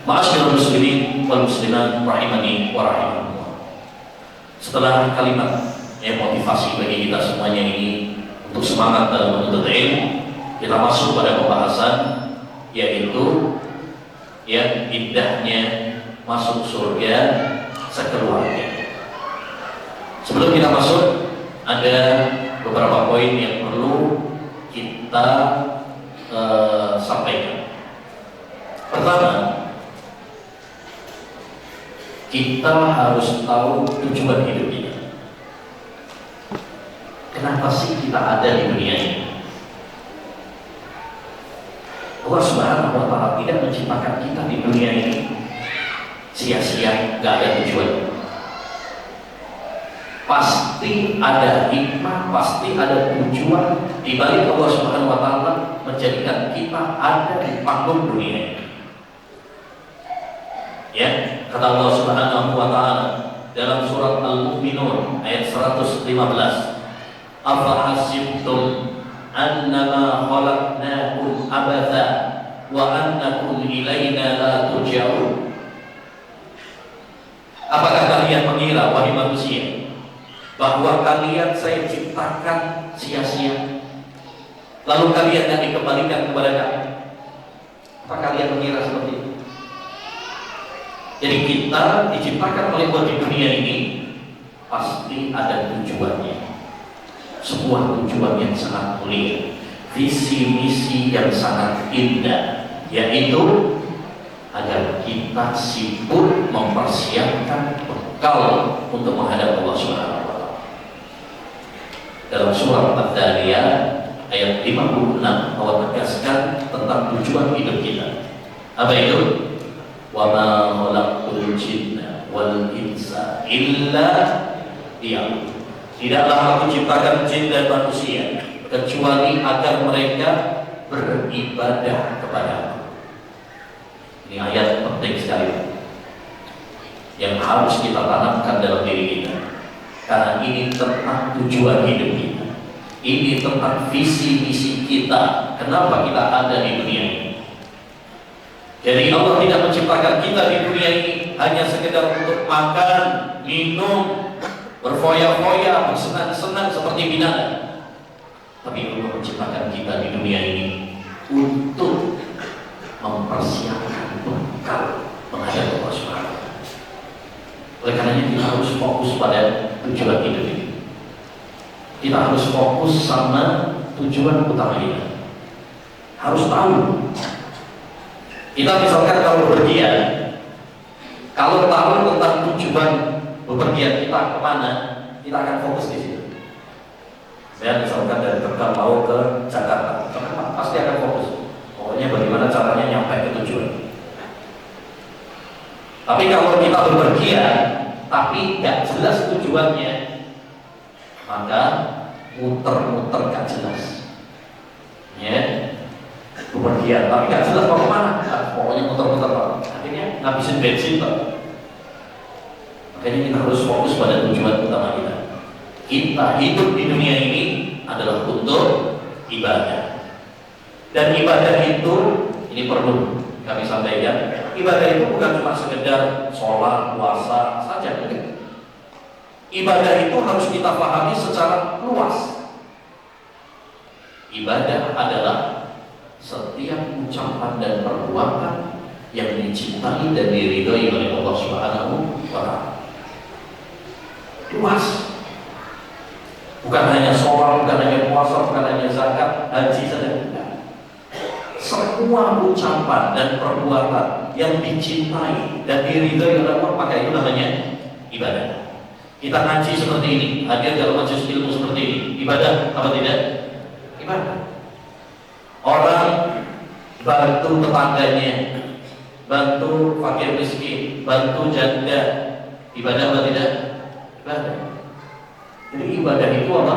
ma'asyiral muslimin wal muslimat rahimani wa rahimakumullah. Setelah kalimat motivasi bagi kita semuanya ini untuk semangat dalam menuntut ilmu, kita masuk pada pembahasan yaitu indahnya masuk surga sekeluarga. Sebelum kita masuk, ada beberapa poin yang perlu kita sampaikan. Pertama, kita harus tahu tujuan hidup kita. Kenapa sih kita ada di dunia ini? Allah Subhanahu wa taala tidak menciptakan kita di dunia ini sia-sia, gak ada tujuan. Pasti ada hikmah, pasti ada tujuan di balik Allah Subhanahu wa taala menjadikan kita ada di panggung dunia. Ya, kata Allah Subhanahu wa taala dalam surat Al-Mu'minun ayat 115, "Afa hasibtum annama khalaqnakum abatha wa annakum ilaina la turja'un. Apakah kalian mengira, wahai manusia, bahwa kalian saya ciptakan sia-sia, lalu kalian akan dikembalikan kepada kami? Apa kalian mengira seperti itu? Jadi kita diciptakan oleh Allah di dunia ini pasti ada tujuannya, sebuah tujuan yang sangat mulia, visi misi yang sangat indah, yaitu agar kita sibuk mempersiapkan bekal untuk menghadap Allah Subhanahu wa Ta'ala. Dalam surah Ad-Dariyat ayat 56 Allah tegaskan tentang tujuan hidup kita. Apa itu? Wa ma khalaqtul jinna wal insa illa liya'budun. Tidaklah aku ciptakan jin dan manusia kecuali agar mereka beribadah kepadaku. Ini ayat penting sekali yang harus kita tanamkan dalam diri kita, karena ini tentang tujuan hidup kita, ini tentang visi misi kita, kenapa kita ada di dunia ini. Jadi Allah tidak menciptakan kita di dunia ini hanya sekedar untuk makan, minum, berfoya-foya, bersenang-senang seperti binatang. Tapi Allah menciptakan kita di dunia ini untuk mempersiapkan bekal menghadap Allah Subhanahu wa Ta'ala. Oleh karenanya kita harus fokus pada tujuan hidup ini. Kita harus fokus sama tujuan utama kita. Harus tahu. Kita misalkan kalau bepergian, kalau tahu tentang tujuan bepergian kita kemana, kita akan fokus di situ. Saya misalkan dari Tegal mau ke Jakarta, pasti akan fokus. Pokoknya bagaimana caranya nyampe ke tujuan. Tapi kalau kita bepergian, tapi nggak jelas tujuannya, maka muter-muter nggak jelas. Ya, bepergian, tapi nggak jelas mau kemana. Pokoknya muter-muter, akhirnya ngabisin bensin, Pak. Makanya kita harus fokus pada tujuan utama kita. Kita hidup di dunia ini adalah untuk ibadah. Dan ibadah itu, ini perlu kami sampaikan, ibadah itu bukan cuma sekedar sholat, puasa saja. Ibadah itu harus kita pahami secara luas. Ibadah adalah setiap ucapan dan perbuatan yang dicintai dan diridhoi oleh Allah Subhanahu wa Ta'ala. Luas. Bukan hanya sholat, bukan hanya puasa, bukan hanya zakat, haji saja. Semua ucapan dan perbuatan yang dicintai dan diridhoi oleh Allah, maka itu namanya ibadah. Kita ngaji seperti ini, hadir dalam majelis ilmu seperti ini, ibadah apa tidak? Ibadah. Orang bantu tetangganya, bantu fakir miskin, bantu janda, ibadah apa tidak? Ibadah. Jadi ibadah itu apa?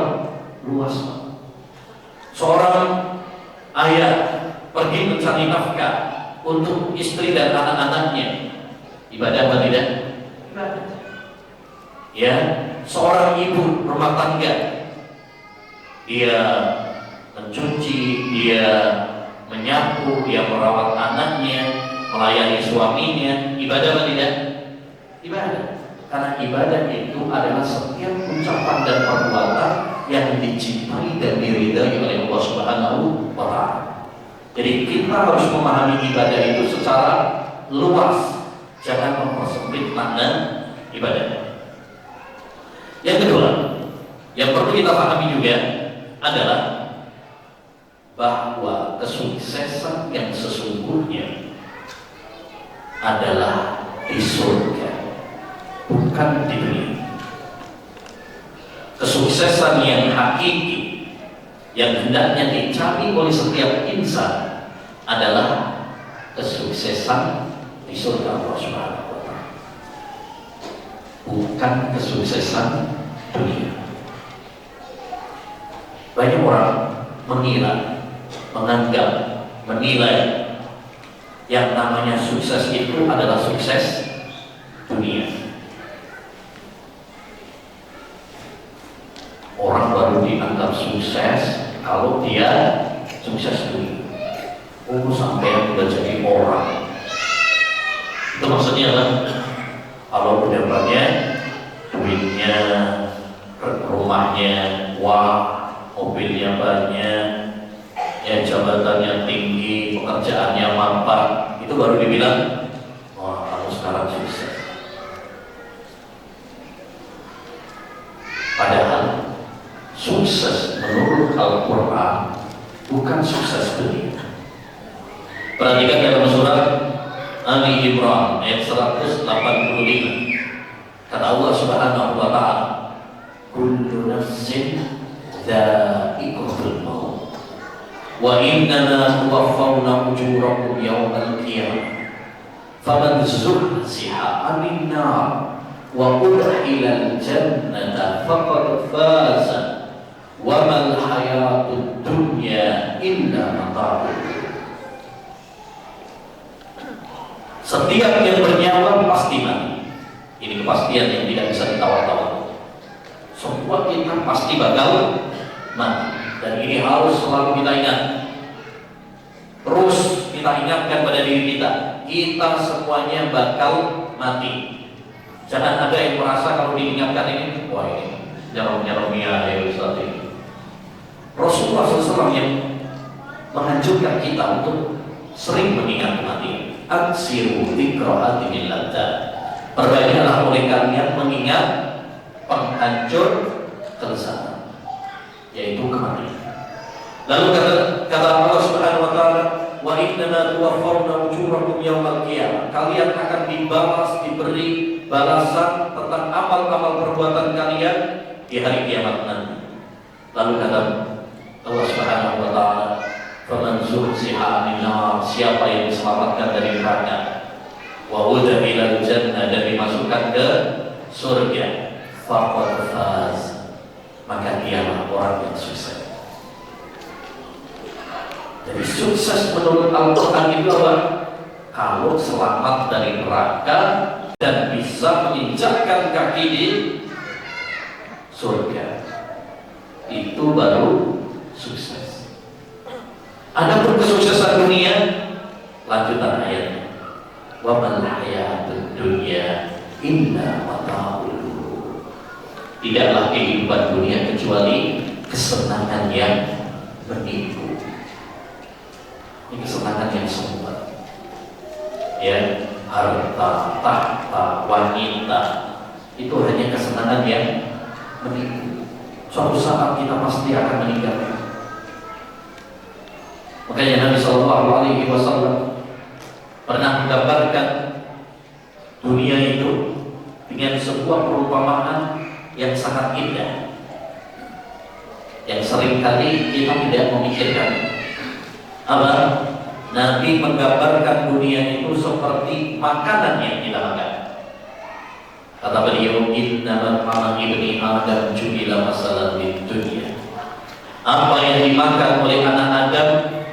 Luas. Seorang ayah pergi mencari nafkah untuk istri dan anak-anaknya, ibadah apa tidak? Ibadah. Ya, seorang ibu rumah tangga, dia mencuci, dia menyapu, dia merawat anaknya, melayani suaminya, ibadah apa tidak? Ibadah. Karena ibadah itu adalah setiap ucapan dan perbuatan yang dicintai dan diridhai oleh Allah Subhanahu wa Ta'ala. Jadi kita harus memahami ibadah itu secara luas, jangan mempersempit makna ibadah. Yang kedua, yang perlu kita pahami juga adalah bahwa kesuksesan yang sesungguhnya adalah di surga, bukan di dunia. Kesuksesan yang hakiki yang hendaknya dicari oleh setiap insan adalah kesuksesan di surga Allah Subhanahu wa Ta'ala, bukan kesuksesan dunia. Banyak orang mengira, menganggap, menilai yang namanya sukses itu adalah sukses dunia. Orang baru dianggap sukses kalau dia sukses dunia. sampai udah jadi orang. Itu maksudnya kan, kalau udah banyak duitnya, rumahnya, mobilnya banyak, ya jabatannya tinggi, pekerjaannya mapan, itu baru dibilang, wah kamu sekarang sukses. Padahal sukses menurut Al-Quran bukan sukses dunia. Perhatikan dalam surat Ali Imran ayat 185. Kata Allah Subhanahu wa taala, kullu nafsin dha'iqatul maut wa innama tuwaffawna ujurakum yawmal qiyamah faman zuhziha 'anil nar wa udkhilal jannata faqad faza wa mal hayatud dunya illa mata'ul. Setiap yang bernyawa pasti mati. Ini kepastian yang tidak bisa ditawar-tawar. Semua kita pasti bakal mati. Dan ini harus selalu kita ingat. Terus kita ingatkan pada diri kita, kita semuanya bakal mati. Jangan ada yang merasa kalau diingatkan ini, wah ini nyarom-nyaromnya ya Ustaz ini. Rasulullah SAW yang menghancurkan kita untuk sering mengingat mati. Aksiru dzikra ladza. Perbanyaklah oleh kalian mengingat penghancur kelezatan, yaitu kematian. Lalu kata Allah Subhanahu wa taala, wa innama tuwaffawna ujurakum yaumal qiyamah. Kalian akan diberi balasan tentang amal-amal perbuatan kalian di hari kiamat nanti. Lalu kata Allah Subhanahu wa taala, faman zuhziha 'anil nar, siapa yang diselamatkan dari neraka, wa udkhilal jannah, dan dimasukkan ke surga, faqad faz, maka dialah orang yang sukses. Jadi sukses menurut Al-Quran itu apa? Kalau selamat dari neraka dan bisa menginjakkan kaki di surga, itu baru sukses. Adapun kesuksesan dunia, lanjutan ayatnya, wa mal hayatud dunya illa mata'ul ghurur. Tidaklah kehidupan dunia kecuali kesenangan yang menipu. Ini kesenangan yang semua, ya, harta, tahta, wanita, itu hanya kesenangan yang menipu. Suatu saat kita pasti akan meninggal. Makanya Nabi SAW pernah menggambarkan dunia itu dengan sebuah perumpamaan yang sangat indah, yang seringkali kita tidak memikirkan. Apa? Nabi menggambarkan dunia itu seperti makanan yang kita makan. Kata beliau, innamal ma'ana ibni Adam ju'ila masalan di dunia. Apa yang dimakan oleh anak Adam,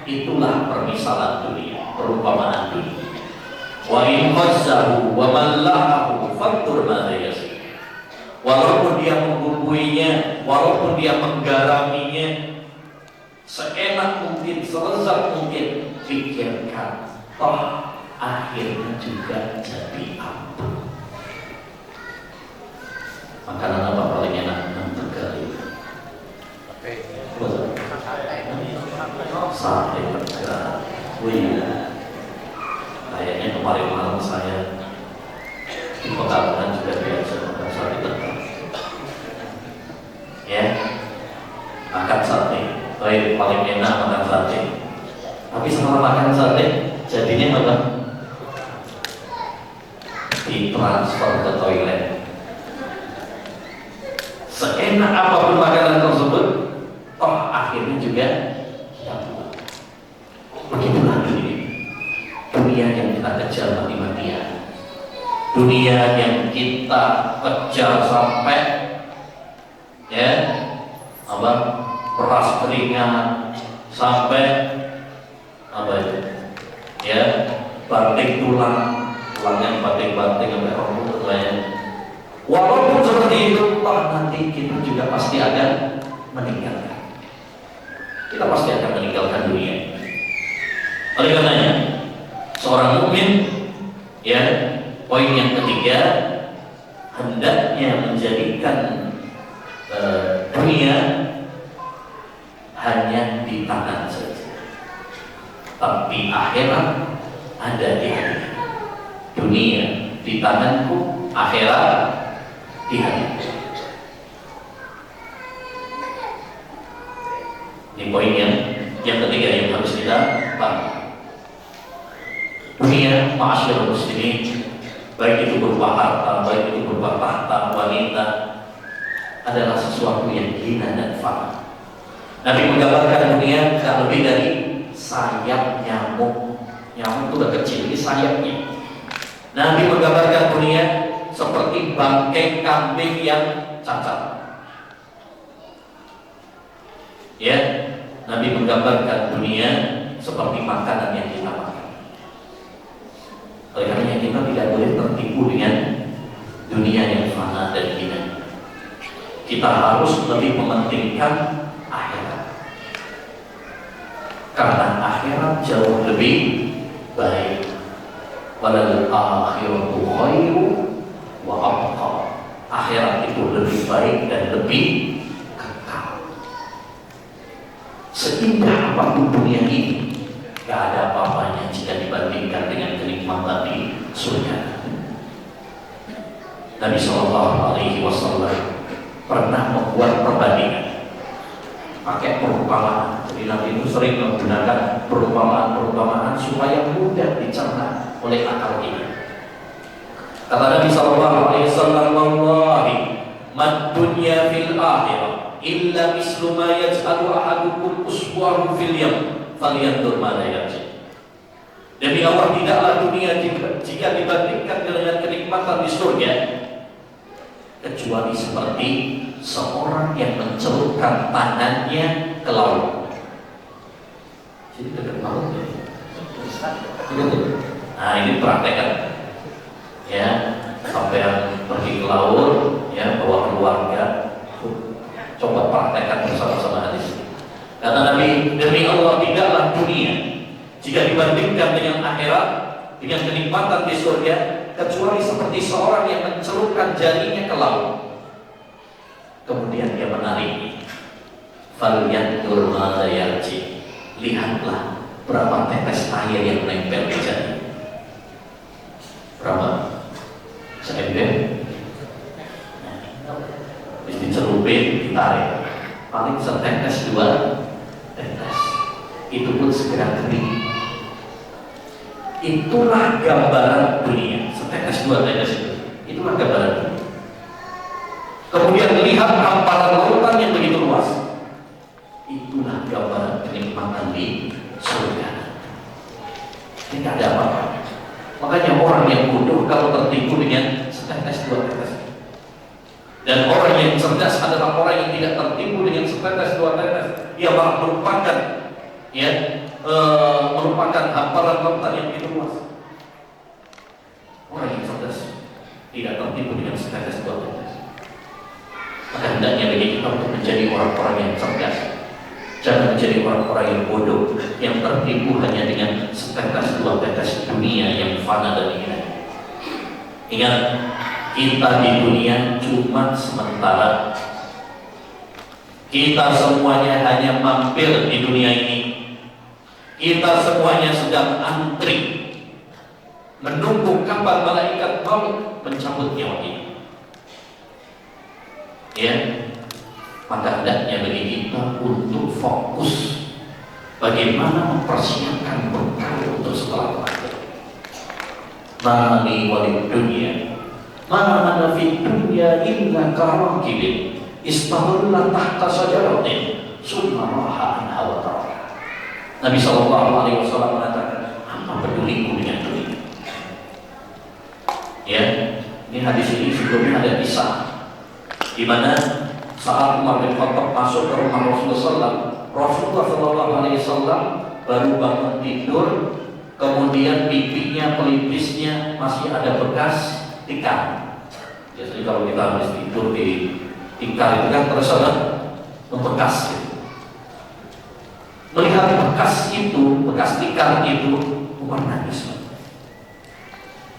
itulah permisalan dunia, perumpamaan dunia. Wa in qassahu wa mallahahu fantur madza yasir. Walaupun dia membumbuinya, walaupun dia menggaraminya seenak mungkin, selezat mungkin, pikirkan, toh akhirnya juga jadi apa? Makanan apa paling enak? Tegari. Sate Tegal. Wih, kayaknya kemarin malam saya di Pekalongan juga biasa makan sate Tegal. Ya, makan sate. Paling enak makan sate. Tapi setelah makan sate, jadinya apa? Ditransfer ke toilet. Seenak apapun makanan tersebut, toh akhirnya juga begitulah dunia yang kita kejar mati-matian, dunia yang kita kejar sampai ya apa, peras keringat, sampai apa itu ya, banting tulangnya banting-banting sampai rambut lain. Walaupun seperti itu, toh nanti kita juga pasti akan meninggalkan. Kita pasti akan meninggalkan dunia. Oleh karenanya, seorang mukmin, ya, poin yang ketiga, hendaknya menjadikan dunia hanya di tangan saja, tapi akhirat ada di hati. Dunia di tanganku, akhirat di hati. Ini poin yang ketiga yang harus kita pahami. Dunia, ma'asyiral muslimin, baik itu berupa harta, baik itu berupa tahta, wanita, adalah sesuatu yang hina dan fana. Nabi menggambarkan dunia tidak lebih dari sayap nyamuk. Nyamuk itu udah kecil, ini sayapnya. Nabi menggambarkan dunia seperti bangkai kambing yang cacat. Ya, Nabi menggambarkan dunia seperti makanan yang kita makan. Oleh karena kita tidak boleh tertipu dengan dunia yang fana dan hina. Kita harus lebih mementingkan akhirat, karena akhirat jauh lebih baik. Walal akhiratu khairu wa abqa. Akhirat itu lebih baik dan lebih kekal. Seindah apapun dunia ini, gak ada apa-apanya jika dibandingkan dengan kenikmatan di surga. Nabi SAW pernah membuat perbandingan pakai perumpamaan. Jadi Nabi itu sering menggunakan perumpamaan supaya mudah dicerna oleh akal ini. Kata Nabi SAW, "Wallahi mad dunya fil akhirah illa mislu ma yaj'alu ahadukum usbu'ahu fil yam falyanzur ma yarji." Demi Allah, tidaklah dunia jika dibandingkan dengan kenikmatan di surga kecuali seperti seorang yang mencelupkan tangannya ke laut. Jadi dekat laut ya. Nah, ini praktekkan. Ya, sampai yang pergi ke laut, ya, bawa keluarga, coba praktekkan bersama-sama hadis. Kata Nabi, demi Allah, tidaklah dunia jika dibandingkan dengan akhirat, dengan kenikmatan di surga, kecuali seperti seorang yang mencelupkan jarinya ke laut, kemudian dia menarik. Falyanzur ma yarji. Lihatlah berapa tetes air yang menempel di jari. Berapa? Seember. Habis dicelupin, ditarik. Paling setetes, 2 tetes. Itu pun segera kering. Itulah gambaran dunia. Setetes, 2 tetes itu. Itulah gambaran dunia. Kemudian lihat hamparan lautan yang begitu luas. Itulah gambaran kenikmatan di surga. Ini tidak ada apa-apa. Makanya orang yang bodoh kalau tertipu dengan setetes, 2 tetes. Dan orang yang cerdas adalah orang yang tidak tertipu dengan setetes, 2 tetes. Ia malah merupakan, ya, merupakan hamparan lautan yang begitu luas. Orang yang cerdas tidak tertipu dengan setetes, 2 tetes. Maka hendaknya bagi kita untuk menjadi orang-orang yang cerdas. Jangan menjadi orang-orang yang bodoh, yang tertipu hanya dengan setetes, 2 tetes dunia yang fana dan hina. Ingat, kita di dunia cuma sementara. Kita semuanya hanya mampir di dunia ini. Kita semuanya sedang antri menunggu kapan malaikat maut mencabut nyawa kita. Ya, maka hendaknya bagi kita untuk fokus bagaimana mempersiapkan bekal untuk setelah mati. Mali walid dunia, mana fi dunya illa karakibin istahullah tahta sajaratin summa raha anha wa taraka. Nabi SAW mengatakan, apa peduliku dengan dunia? Ya, ini hadis ini sebelumnya ada kisah di mana saat Umar bin Khattab masuk ke rumah Rasulullah SAW baru bangun tidur, kemudian pipinya, pelipisnya masih ada bekas tikar. Biasanya kalau kita habis tidur di tikar itu kan terus ada membekas. melihat bekas itu, bekas tikar itu, Umar nangis.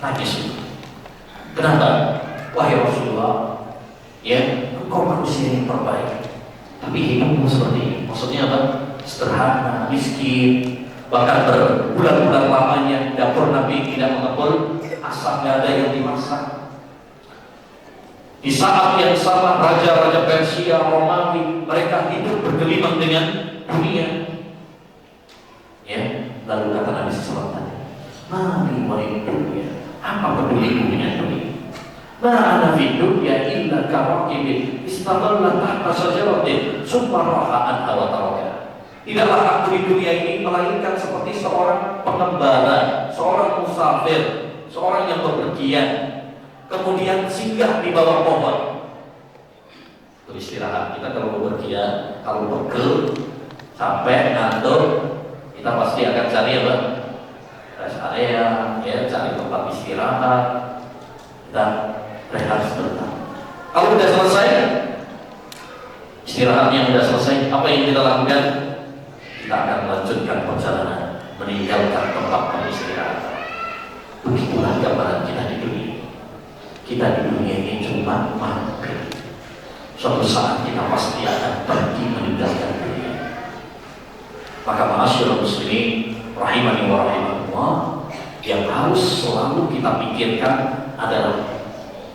Nangis. Kenapa? Wahai Rasulullah, ya, engkau manusia yang terbaik, tapi hidupmu seperti ini. Maksudnya apa? Sederhana, miskin, bahkan berbulan-bulan lamanya dapur Nabi tidak mengepul, asap nggak ada yang dimasak. Di saat yang sama raja-raja Persia, Romawi, mereka hidup bergelimang dengan dunia. Ya, lalu kata Nabi SAW tadi, mari wali dunia, apa peduliku dengan dunia? Ma'ana fi dunya illa karakibin istadalla tahta syajaratin summa raha anha wa taraka. Tidaklah aku di dunia ini melainkan seperti seorang pengembara, seorang musafir, seorang yang bepergian, kemudian singgah di bawah pohon untuk istirahat. Kita kalau bepergian, kalau pegel, capek, ngantuk, kita pasti akan cari apa? Rest area, ya, cari tempat istirahat, dan rehat sebentar. Kalau sudah selesai, istirahatnya sudah selesai, apa yang kita lakukan? Kita akan melanjutkan perjalanan, meninggalkan tempat peristirahatan. Begitulah gambaran kita di dunia. Kita di dunia ini cuma mampir. Suatu saat kita pasti akan pergi meninggalkan dunia. Maka ma'asyiral muslimin rahimani wa rahimakumullah, yang harus selalu kita pikirkan adalah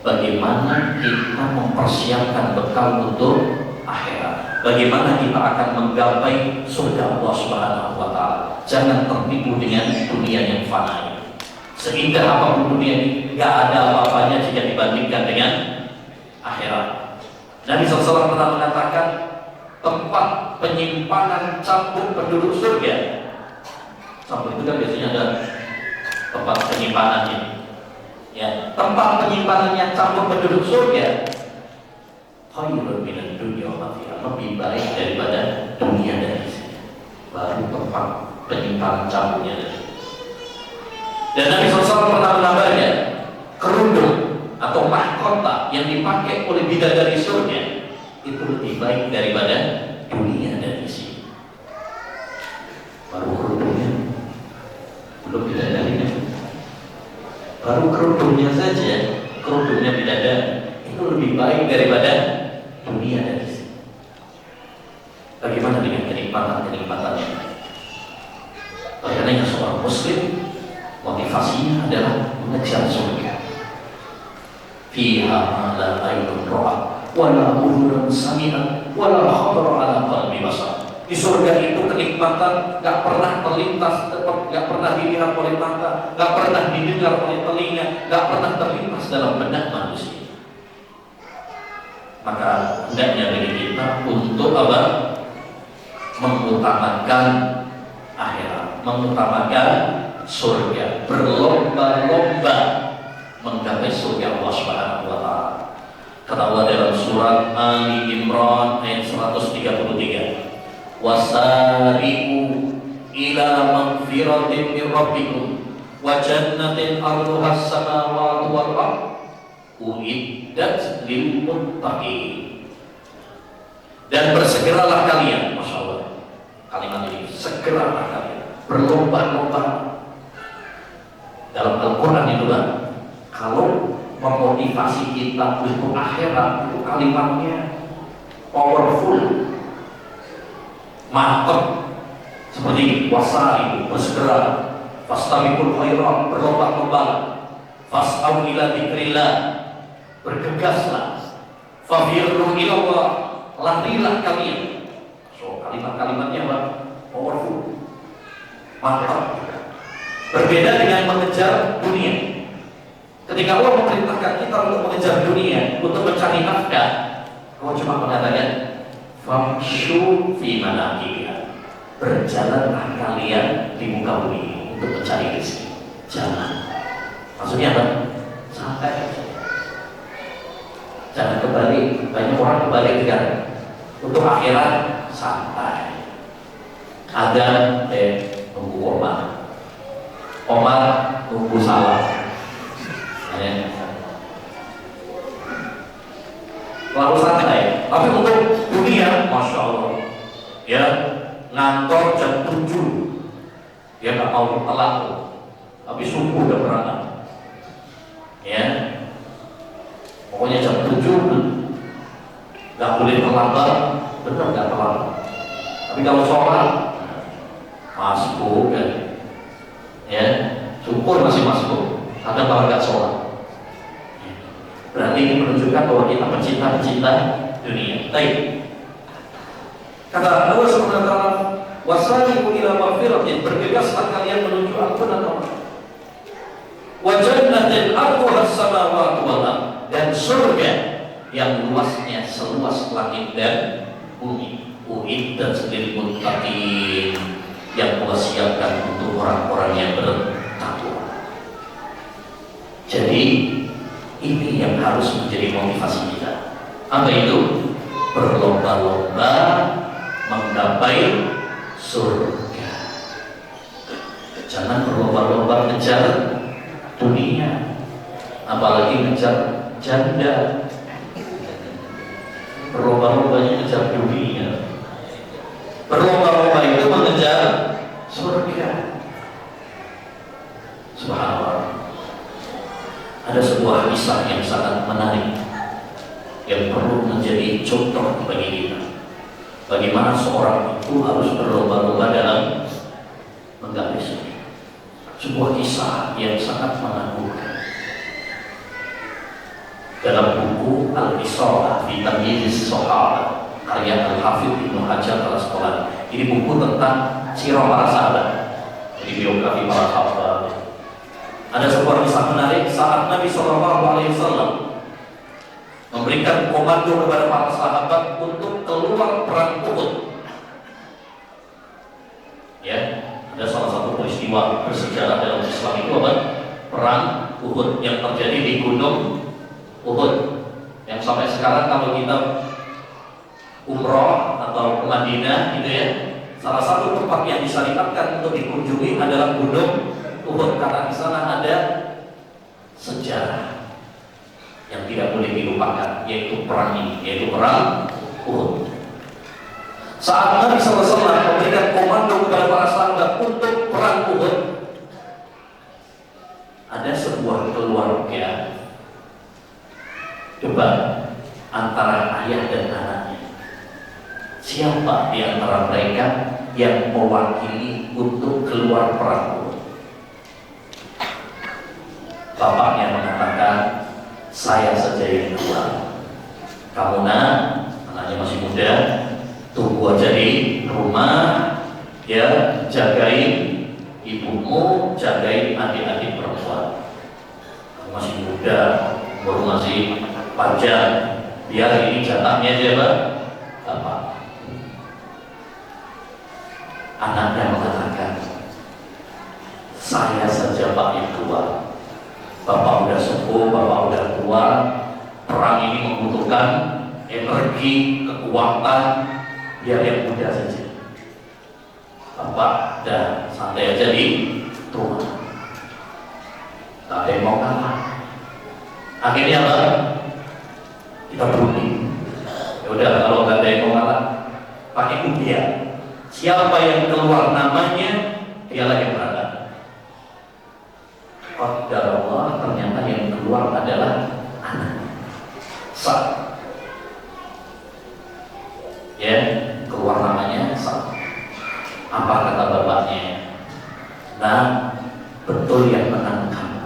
bagaimana kita mempersiapkan bekal untuk akhirat. Bagaimana kita akan menggapai surga Allah Subhanahu wa taala. Jangan tertipu dengan dunia yang fana. Seindah apapun dunia ini, gak ada apa-apanya jika dibandingkan dengan akhirat. Nabi SAW pernah mengatakan, tempat penyimpanan cambuk penduduk surga. Cambuk itu kan biasanya ada tempat penyimpanannya. Ya, tempat penyimpanannya cambuk penduduk surga khairun minad dunya wa ma fiha, lebih baik daripada dunia dan isinya. Baru tempat penyimpanan cambuknya. Dan Nabi SAW pernah menambahnya, kerudung atau mahkota yang dipakai oleh bidadari surga itu lebih baik daripada dunia dan isinya. Baru kerudungnya, belum bidadarinya. Baru kerudungnya saja, kerudungnya bidadari itu lebih baik daripada dunia dan isi. Bagaimana dengan kenikmatan-kenikmatannya? Karena seorang muslim motivasinya adalah mengejar surga. Fiha ma la aynun ra'at wa la udhunun sami'at wa la khatara ala qalbi bashar. Di surga itu kenikmatan gak pernah terlintas, gak pernah dilihat oleh mata, gak pernah didengar oleh telinga, gak pernah terlintas dalam benak manusia. Maka hendaknya bagi kita untuk apa? Mengutamakan akhirat, mengutamakan surga, berlomba-lomba menggapai surga Allah Subhanahu wa taala. Kata Allah dalam surat Ali Imran ayat 133, wasari'u ila magfiratin min rabbikum wa jannatin 'arduha as-samawati wal ardh uiddat lil muttaqin. Dan bersegeralah kalian, Masya Allah, kalimat ini, segeralah kalian, berlomba-lomba. Dalam Al-Quran itu kan, kalau memotivasi kita untuk akhirat, itu kalimatnya powerful, mantap. Seperti ini, wasari, bersegera, fastabiqul khairat, berlomba-lomba, fas'au ila dzikrillah, bergegaslah, fafirru ilallah, larilah kalian. So, kalimat-kalimatnya apa? Powerful, mantap. Berbeda dengan mengejar dunia. Ketika Allah memerintahkan kita untuk mengejar dunia, untuk mencari nafkah, Allah cuma mengatakan famshu fi manakibiha, berjalanlah kalian di muka bumi untuk mencari rezeki. Jalan. Maksudnya apa? Santai. Jangan kembali. Banyak orang kembali sekarang. Untuk akhirat santai. Ada nunggu Omar nunggu salah. Lalu santai. Tapi untuk dunia, Masya Allah, ya, ngantor jam 7, dia nggak mau telat tuh, habis subuh udah berangkat, ya. Pokoknya jam 7 nggak boleh terlambat, benar nggak terlambat. Tapi kalau sholat masbuk kan, ya, syukur masih masbuk. Ada kalau nggak sholat, berarti ini menunjukkan bahwa kita pencinta dunia. Baik. Kata Allah Subhanahu wa taala, "Wasari'u ila maghfiratin", bergegaslah kalian menuju ampunan Allah. "Wa jannatin 'arduha as-samawati wal ardh", dan surga yang luasnya seluas langit dan bumi. Uiddat lil muttaqin, yang Allah siapkan untuk orang-orang yang bertakwa. Jadi ini yang harus menjadi motivasi kita. Apa itu? Berlomba-lomba menggapai surga. Jangan berlomba-lomba ngejar dunia, apalagi ngejar janda. Berlomba-lombanya ngejar dunia. Berlomba-lomba itu mengejar surga. Subhanallah. Ada sebuah kisah yang sangat menarik yang perlu menjadi contoh bagi kita. Bagaimana seorang itu harus berlomba-lomba dalam menggapai surga. Sebuah kisah yang sangat menakutkan. Dalam buku Al-Ishrah fi Tamyiz Sahabah karya Al-Hafidz Ibnu Hajar Al-Asqalani, ini buku tentang sirah para sahabat, jadi biografi para sahabat. Ada sebuah kisah menarik saat Nabi SAW memberikan komando kepada para sahabat untuk keluar perang Uhud. Ya, ada salah satu peristiwa bersejarah dalam Islam itu apa? Perang Uhud yang terjadi di Gunung Uhud, yang sampai sekarang kalau kita umroh atau ke Madinah gitu ya, salah satu tempat yang disyariatkan untuk dikunjungi adalah Gunung Uhud, karena di sana ada sejarah yang tidak boleh dilupakan, yaitu perang ini, yaitu perang Uhud. Saat Nabi SAW memberikan komando kepada para sahabat untuk perang Uhud, ada sebuah keluarga debat antara ayah dan anaknya. Siapa di antara mereka yang mewakili untuk keluar perang Uhud? Bapaknya mengatakan, "Saya saja yang keluar. Kamu anaknya masih muda, tunggu aja di rumah, ya, jagain ibumu, jagain adik-adik perempuan. Kamu masih muda, baru masih panjang, biar ini jatahnya aja Bapak." Anaknya mengatakan, "Saya saja Pak yang keluar. Bapak udah sepuh, Bapak udah tua. Perang ini membutuhkan energi, kekuatan, biar yang muda saja. Bapak udah santai aja di rumah. Tak ada yang mau kalah." Akhirnya apa? Kita berunding. Ya udah, kalau nggak ada yang mau kalah, pakai undian. Siapa yang keluar namanya, dialah yang berangkat. Qadarullah, ternyata yang keluar adalah anak. Sa'd. Ya, keluar namanya Sa'd. Apa kata bapaknya? Nah, betul yang menang kamu.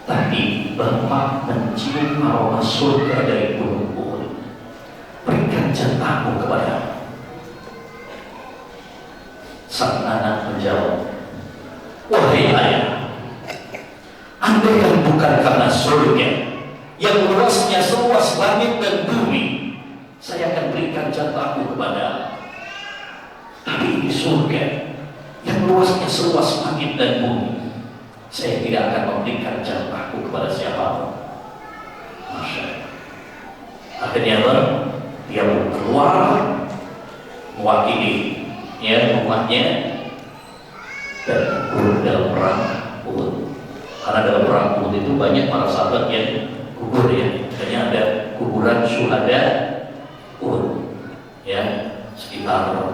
Tapi Bapak mencium aroma surga dari gunung Uhud. Berikan jatahmu kepadamu. Sang anak menjawab, "Wahai ayah, andai yang bukan karena surga yang luasnya seluas langit dan bumi, saya akan berikan jatahku kepada. Tapi di surga yang luasnya seluas langit dan bumi, saya tidak akan memberikan jatahku kepada siapapun." Masya Allah. Akhirnya dia pun keluar mewakili umatnya dan gugur dalam perang Uhud. Karena dalam perang Uhud itu banyak para sahabat yang gugur ya. Makanya ada kuburan syuhada Uhud ya, sekitar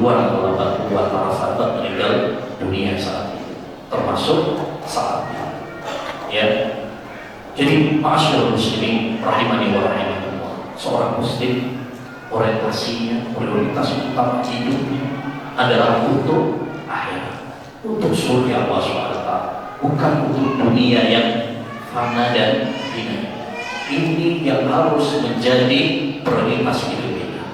bantuan atau bantuan para sahabat meninggal dunia saat itu, termasuk saat ini. Ya, jadi masyaallah muslimin rahimani wa rahimakumullah, seorang muslim orientasinya, prioritas utama hidupnya adalah untuk akhirat, untuk surga Allah SWT, bukan untuk dunia yang fana dan hina. Ini yang harus menjadi prioritas hidup kita,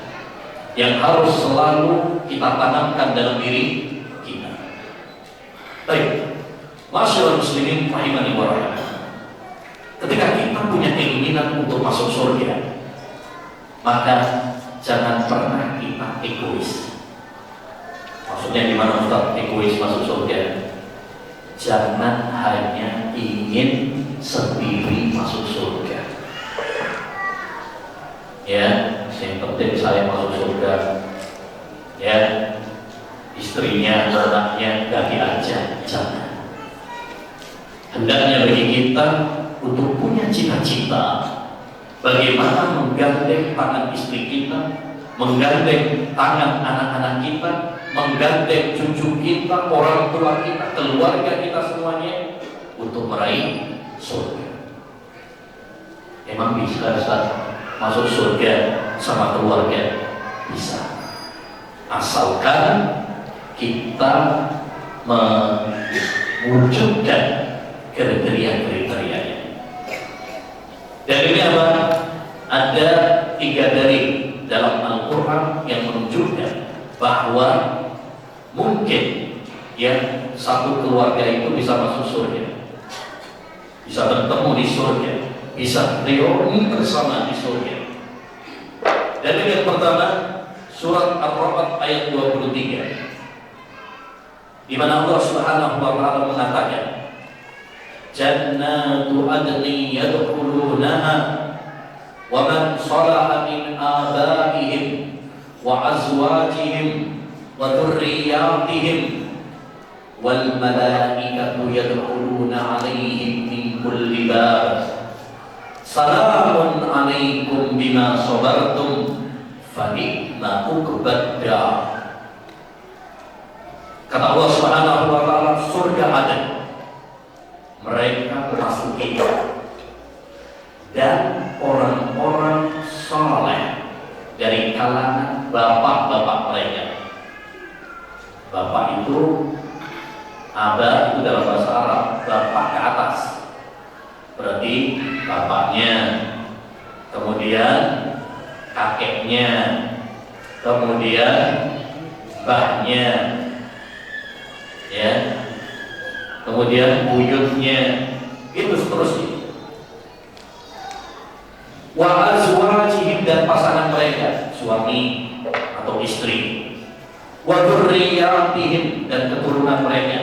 yang harus selalu kita tanamkan dalam diri kita. Baik, masyaallah muslimin rahimani wa rahimakumullah, ketika kita punya keinginan untuk masuk surga, maka jangan pernah kita egois. Maksudnya gimana Ustaz egois masuk surga? Jangan hanya ingin sendiri masuk surga. Ya, yang penting saya masuk surga. Ya, istrinya, anaknya gak diajak. Jangan. Hendaknya bagi kita untuk punya cita-cita bagaimana menggandeng tangan istri kita, menggandeng tangan anak-anak kita, menggandeng cucu kita, orang tua kita, keluarga kita semuanya untuk meraih surga. Emang bisa masuk surga sama keluarga? Bisa, asalkan kita mewujudkan kriteria-kriterianya. Dan ini apa? Ada 3 dalil dalam Al-Quran yang menunjukkan bahwa mungkin ya satu keluarga itu bisa masuk surga, bisa bertemu di surga, bisa reuni bersama di surga. Dan yang pertama, surat Ar-Ra'd ayat 23, di mana Allah Subhanahu wa taala mengatakan, Jannatu adni yadkhulunaha wa man salaha min abaihim wa azwajihim wa dhurriyyatihim wal malaikatu yadkhuluna 'alaihim min kulli bab salamun 'alaikum bima sabartum fa ni'ma uqbad dar. Kata Allah Subhanahu wa taala, surga ada, mereka masuki dan orang-orang saleh dari kalangan bapak-bapak mereka. Bapak itu, aba itu dalam bahasa Arab, bapak ke atas, berarti bapaknya, kemudian kakeknya, kemudian mbahnya, ya, kemudian buyutnya, itu seterusnya. Wa azwajihim, dan pasangan mereka, suami atau istri. Wa dzurriyyatihim, dan keturunan mereka,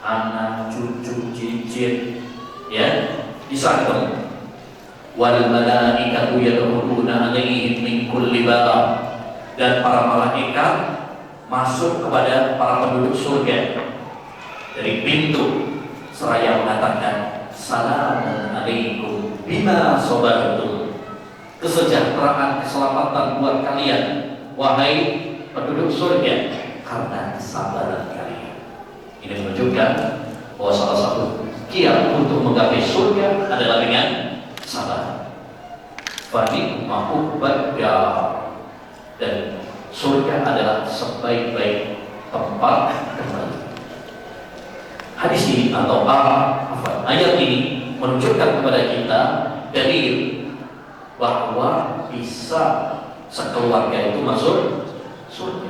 anak, cucu, cicit, ya, bisa ketemu. Wal malaikatu yadkhuluna 'alaihim min kulli bab, dan para malaikat masuk kepada para penduduk surga dari pintu seraya mengatakan salamun alaikum bima sabartum, kesejahteraan, keselamatan buat kalian wahai penduduk surga karena kesabaran kalian. Ini menunjukkan bahwa salah satu kiat untuk menggapai surga adalah dengan sabar. Fa ni'ma uqbad dar, dan surga adalah sebaik-baik tempat kembali. Hadis ini atau ayat ini menunjukkan kepada kita dalil bahwa bisa sekeluarga itu masuk surga.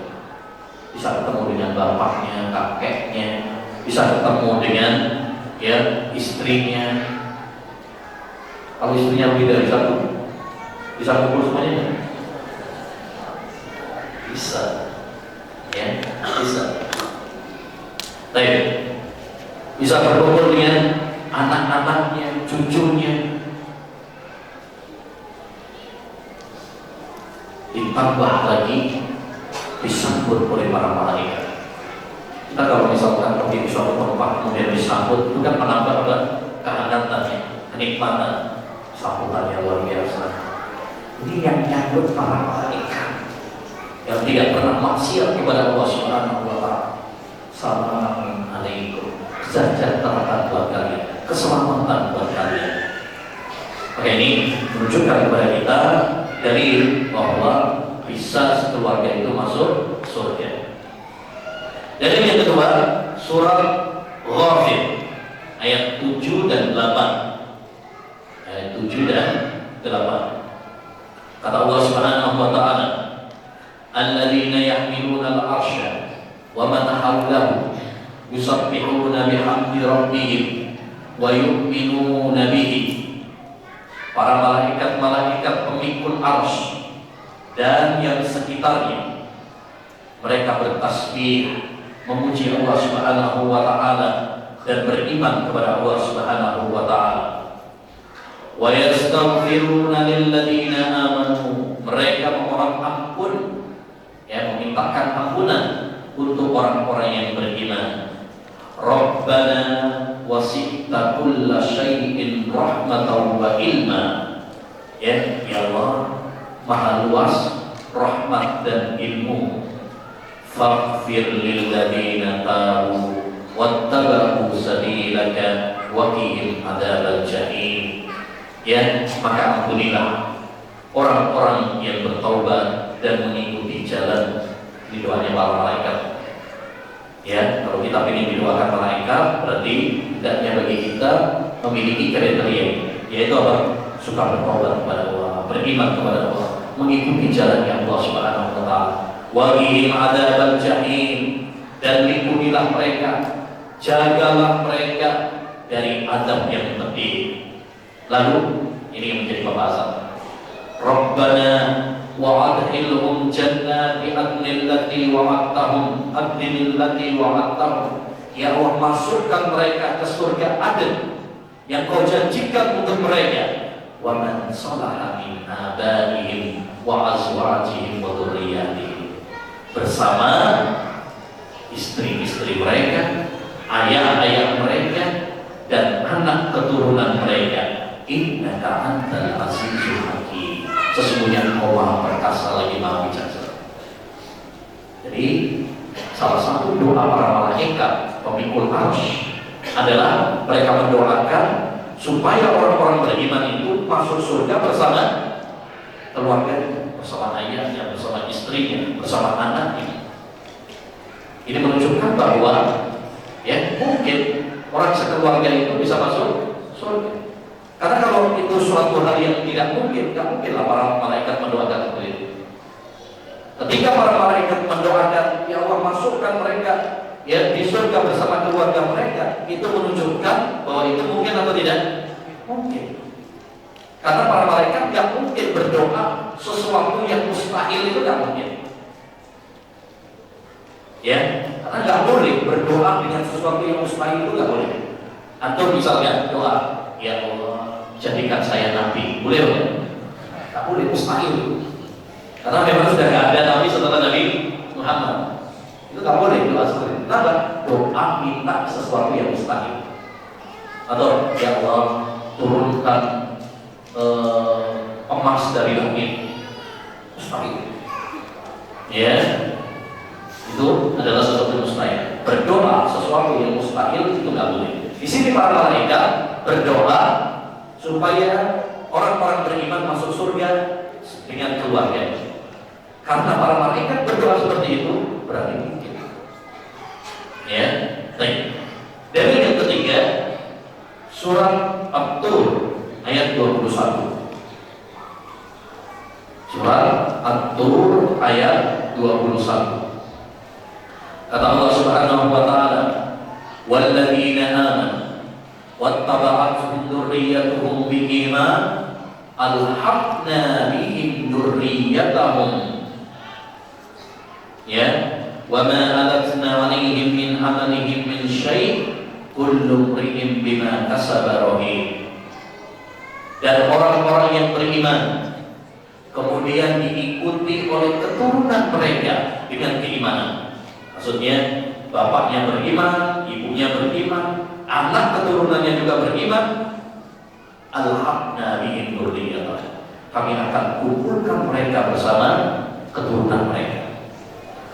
Bisa ketemu dengan bapaknya, kakeknya, bisa ketemu dengan ya istrinya. Kalau istrinya lebih dari satu, bisa kumpul semuanya. Bisa, ya, bisa. Baik, bisa berkumpul dengan anak-anaknya, cucunya. Ditambah lagi disambut oleh para malaikat. Kita kalau misalkan pergi di suatu tempat kemudian disambut, itu kan menambah apa? Kehangatannya, kenikmatan, sambutannya luar biasa. Ini yang nyambut para malaikat. yang tidak pernah maksiat kepada Allah Subhanahu wa taala. Assalamualaikum. Sejahtera buat kalian, keselamatan buat kalian. Maka ini menunjukkan kepada kita dari bahwa bisa sekeluarga itu masuk surga. Jadi yang kedua, surat Ghafir ayat 7 dan 8. Ayat 7 dan 8. Kata Allah Subhanahu wa taala, "Alladzina yahmiluna al-'arsya wa man hawlahu yusabbihuna bihamdi rabbihim wa yu'minuna bihi." Para malaikat-malaikat pemikul arsy dan yang sekitarnya, mereka bertasbih memuji Allah Subhanahu wa taala dan beriman kepada Allah Subhanahu wa taala. Wa yastaghfiruna lilladzina amanu, mereka memohon ampun, memintakan ampunan untuk orang-orang yang beriman. Rabbana wasi'ta kulla syai'in rahmatan wa ilma. Ya Allah, Maha luas rahmat dan ilmu. Faghfir lil ladzina tabu wattaba'u sabilaka wa qihim adzabal jahim. Ya, maka ampunilah orang-orang yang bertaubat dan mengikuti jalan. Di doanya para malaikat. Ya, kalau kita ingin didoakan malaikat, berarti hendaknya bagi kita memiliki kriteria, yaitu apa? Suka bertaubat kepada Allah, beriman kepada Allah, mengikuti jalan yang Allah Subhanahu wa taala. Wa qihim adzabal jahim, dan lindungilah mereka, jagalah mereka dari azab yang pedih. Lalu ini yang menjadi pembahasan. Rabbana wa'adhilhum jannati adnil lati wa'adtahum adnil lati wa'adtahum. Ya Allah, masukkan mereka ke surga Aden yang kau janjikan untuk mereka. Wa man salaha min abaihim wa azwajihim wa dzurriyyatihim, bersama istri-istri mereka, ayah-ayah mereka, dan anak keturunan mereka. Innaka antal azizul hakim, sesungguhnya Engkau Maha perkasa lagi Maha bijaksana. Jadi salah satu doa para malaikat pemikul arsy adalah mereka mendoakan supaya orang-orang beriman itu masuk surga bersama keluarganya, bersama ayahnya, bersama istrinya, bersama anaknya. Ini menunjukkan bahwa mungkin orang sekeluarga itu bisa masuk surga. Karena kalau itu suatu hal yang tidak mungkin, tidak mungkinlah para malaikat mendoakan seperti itu. Ketika para malaikat mendoakan, ya Allah masukkan mereka di surga bersama keluarga mereka, itu menunjukkan bahwa itu mungkin atau tidak? Mungkin. Karena para malaikat tidak mungkin berdoa sesuatu yang mustahil, itu tidak mungkin. Karena tidak boleh berdoa dengan sesuatu yang mustahil, itu tidak boleh. Atau misalnya doa, ya Allah jadikan saya nabi, boleh ya? Tak boleh, mustahil. Karena memang sudah tidak ada nabi setelah Nabi Muhammad. Itu tak boleh doa seperti itu. Kenapa? Doa minta sesuatu yang mustahil. Atau ya Allah turunkan emas dari langit, mustahil. Itu adalah sesuatu yang mustahil. Berdoa sesuatu yang mustahil itu tidak boleh. Di sini para malaikat berdoa supaya orang-orang beriman masuk surga dengan keluarganya. Karena para malaikat berdoa seperti itu, berarti mungkin. Baik. Dalil yang ketiga, surat At-Tur ayat 21. Surat At-Tur ayat 21. Kata Allah Subhanahu wa taala, "Walladzina amanu wattaba'athum dzurriyyatuhum biiman alhaqna bihim dzurriyyatahum wa ma alatna 'alaihim min amalihim min syai' kullu imrin bima kasaba rahin." Dan orang-orang yang beriman kemudian diikuti oleh keturunan mereka dengan keimanan. Maksudnya bapaknya beriman, ibunya beriman, anak keturunannya juga beriman. Alhaqna bihim dzurriyyatahum, kami akan kumpulkan mereka bersama keturunan mereka.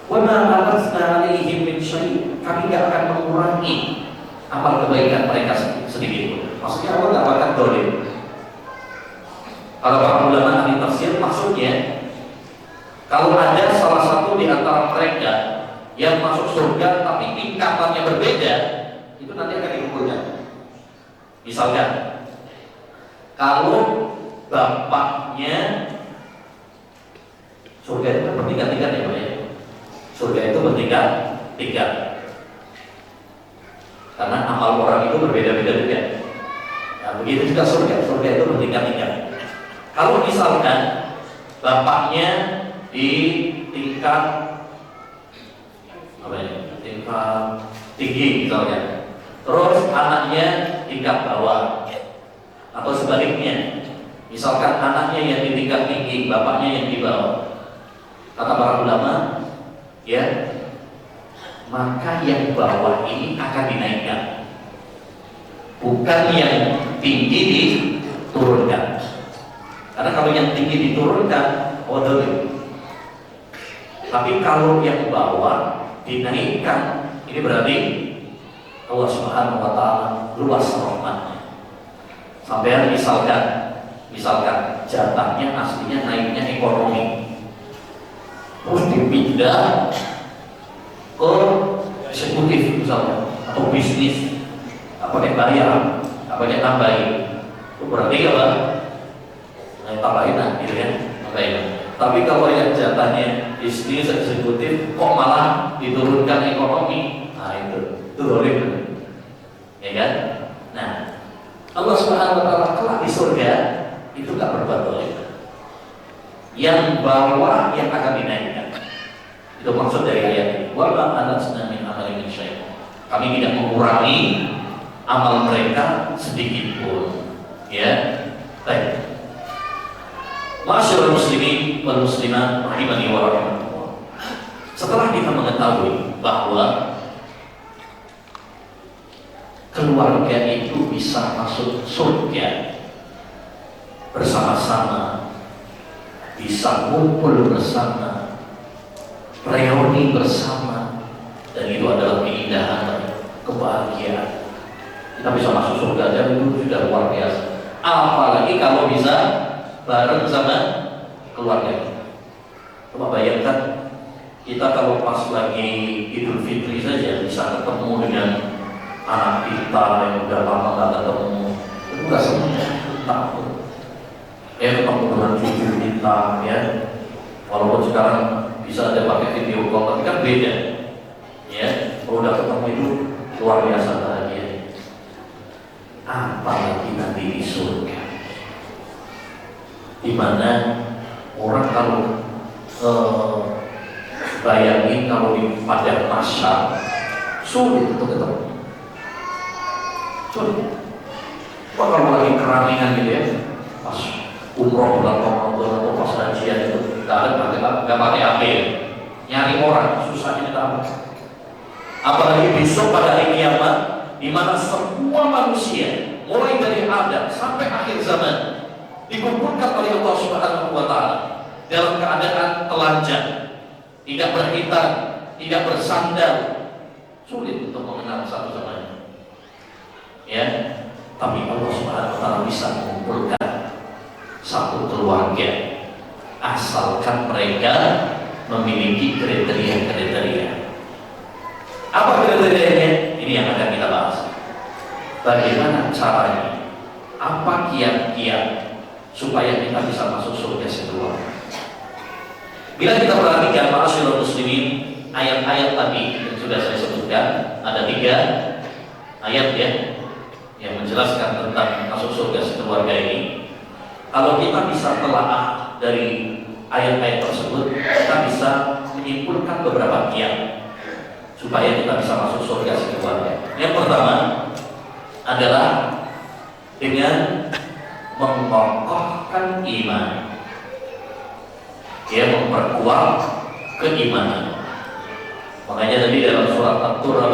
Wa ma alasna alaihim min syai'. Kami tidak akan mengurangi amal kebaikan mereka sedikit pun. Maksudnya Allah tidak akan dolim. Kalau para ulama ahli tafsir maksudnya, kalau ada salah satu di antara mereka yang masuk surga tapi tingkatannya berbeda, itu nanti akan dikumpulkan. Misalkan, kalau bapaknya, surga itu kan bertingkat-tingkat ya Pak ya. Surga itu bertingkat-tingkat. Karena amal orang itu berbeda-beda juga. Nah, begitu juga surga itu bertingkat-tingkat. Kalau misalkan bapaknya di tingkat apa ya? Tingkat tinggi misalnya. Terus anaknya tingkat bawah. Atau sebaliknya. Misalkan anaknya yang di tingkat tinggi, bapaknya yang di bawah. Kata para ulama, ya, maka yang bawah ini akan dinaikkan, bukan yang tinggi diturunkan. Karena kalau yang tinggi diturunkan, dolim. Tapi kalau yang bawah dinaikkan, ini berarti Allah Subhanahu wa Ta'ala luas rahmatnya. Sampai misalkan jatahnya aslinya naiknya ekonomi, terus dipindah ke eksekutif misalnya, atau bisnis, apa yang bayar, apa yang tambahin, itu berarti apa? Tambahin gitu ya, tambahin. Tapi kalau yang jatahnya bisnis eksekutif kok malah diturunkan ekonomi, nah itu dolim, ya kan? Nah, Allah Subhanahu wa Ta'ala kelak di surga itu nggak berbuat dolim. Yang bawah yang akan dinaikkan. Itu maksud dari ayat ini. Wa ma alasna min amalin min syai'. Kami tidak mengurangi amal mereka sedikit pun. Ya. Baik. Ma'asyiral muslimin wal muslimat rahimani wa rahimakumullah. Setelah kita mengetahui bahwa keluarga itu bisa masuk surga bersama-sama, bisa ngumpul bersama, reuni bersama, dan itu adalah keindahan, kebahagiaan. Kita bisa masuk surga aja itu sudah luar biasa. Apalagi kalau bisa bareng sama keluarga. Coba bayangkan kita kalau pas lagi Idul Fitri saja bisa ketemu dengan anak kita yang udah lama nggak ketemu, itu nggak senang. Ketemu dengan cucu kita, ya. Walaupun sekarang bisa ada pakai video call, tapi kan beda, ya. Kalau udah ketemu itu luar biasa bahagia. Apalagi nanti di surga, di mana orang kalau bayangin kalau di padang mahsyar sulit untuk ketemu. Sulit. Wah, kalau lagi keramaian gitu ya, pas umroh bulan Ramadan atau pas hajian itu nggak pakai HP, nyari orang susah ini tahu. Apalagi besok pada hari kiamat, di mana semua manusia mulai dari Adam sampai akhir zaman dikumpulkan oleh Allah Subhanahu wa Ta'ala dalam keadaan telanjang, tidak berhitam, tidak bersandal, sulit untuk mengenal satu sama lain. Ya, tapi Allah Subhanahu wa Ta'ala bisa mengumpulkan satu keluarga asalkan mereka memiliki kriteria-kriteria. Apa kriterianya? Ini yang akan kita bahas. Bagaimana caranya? Apa kiat-kiat supaya kita bisa masuk surga kedua? Bila kita perhatikan ma'asyiral muslimin, ayat-ayat tadi yang sudah saya sebutkan, ada 3 ayat ya yang menjelaskan tentang masuk surga sekeluarga ini. Kalau kita bisa telaah dari ayat-ayat tersebut, kita bisa menyimpulkan beberapa kiat supaya kita bisa masuk surga sekeluarga. Yang pertama adalah dengan mengokohkan iman, ya, memperkuat keimanan. Makanya tadi dalam surat At-Tur,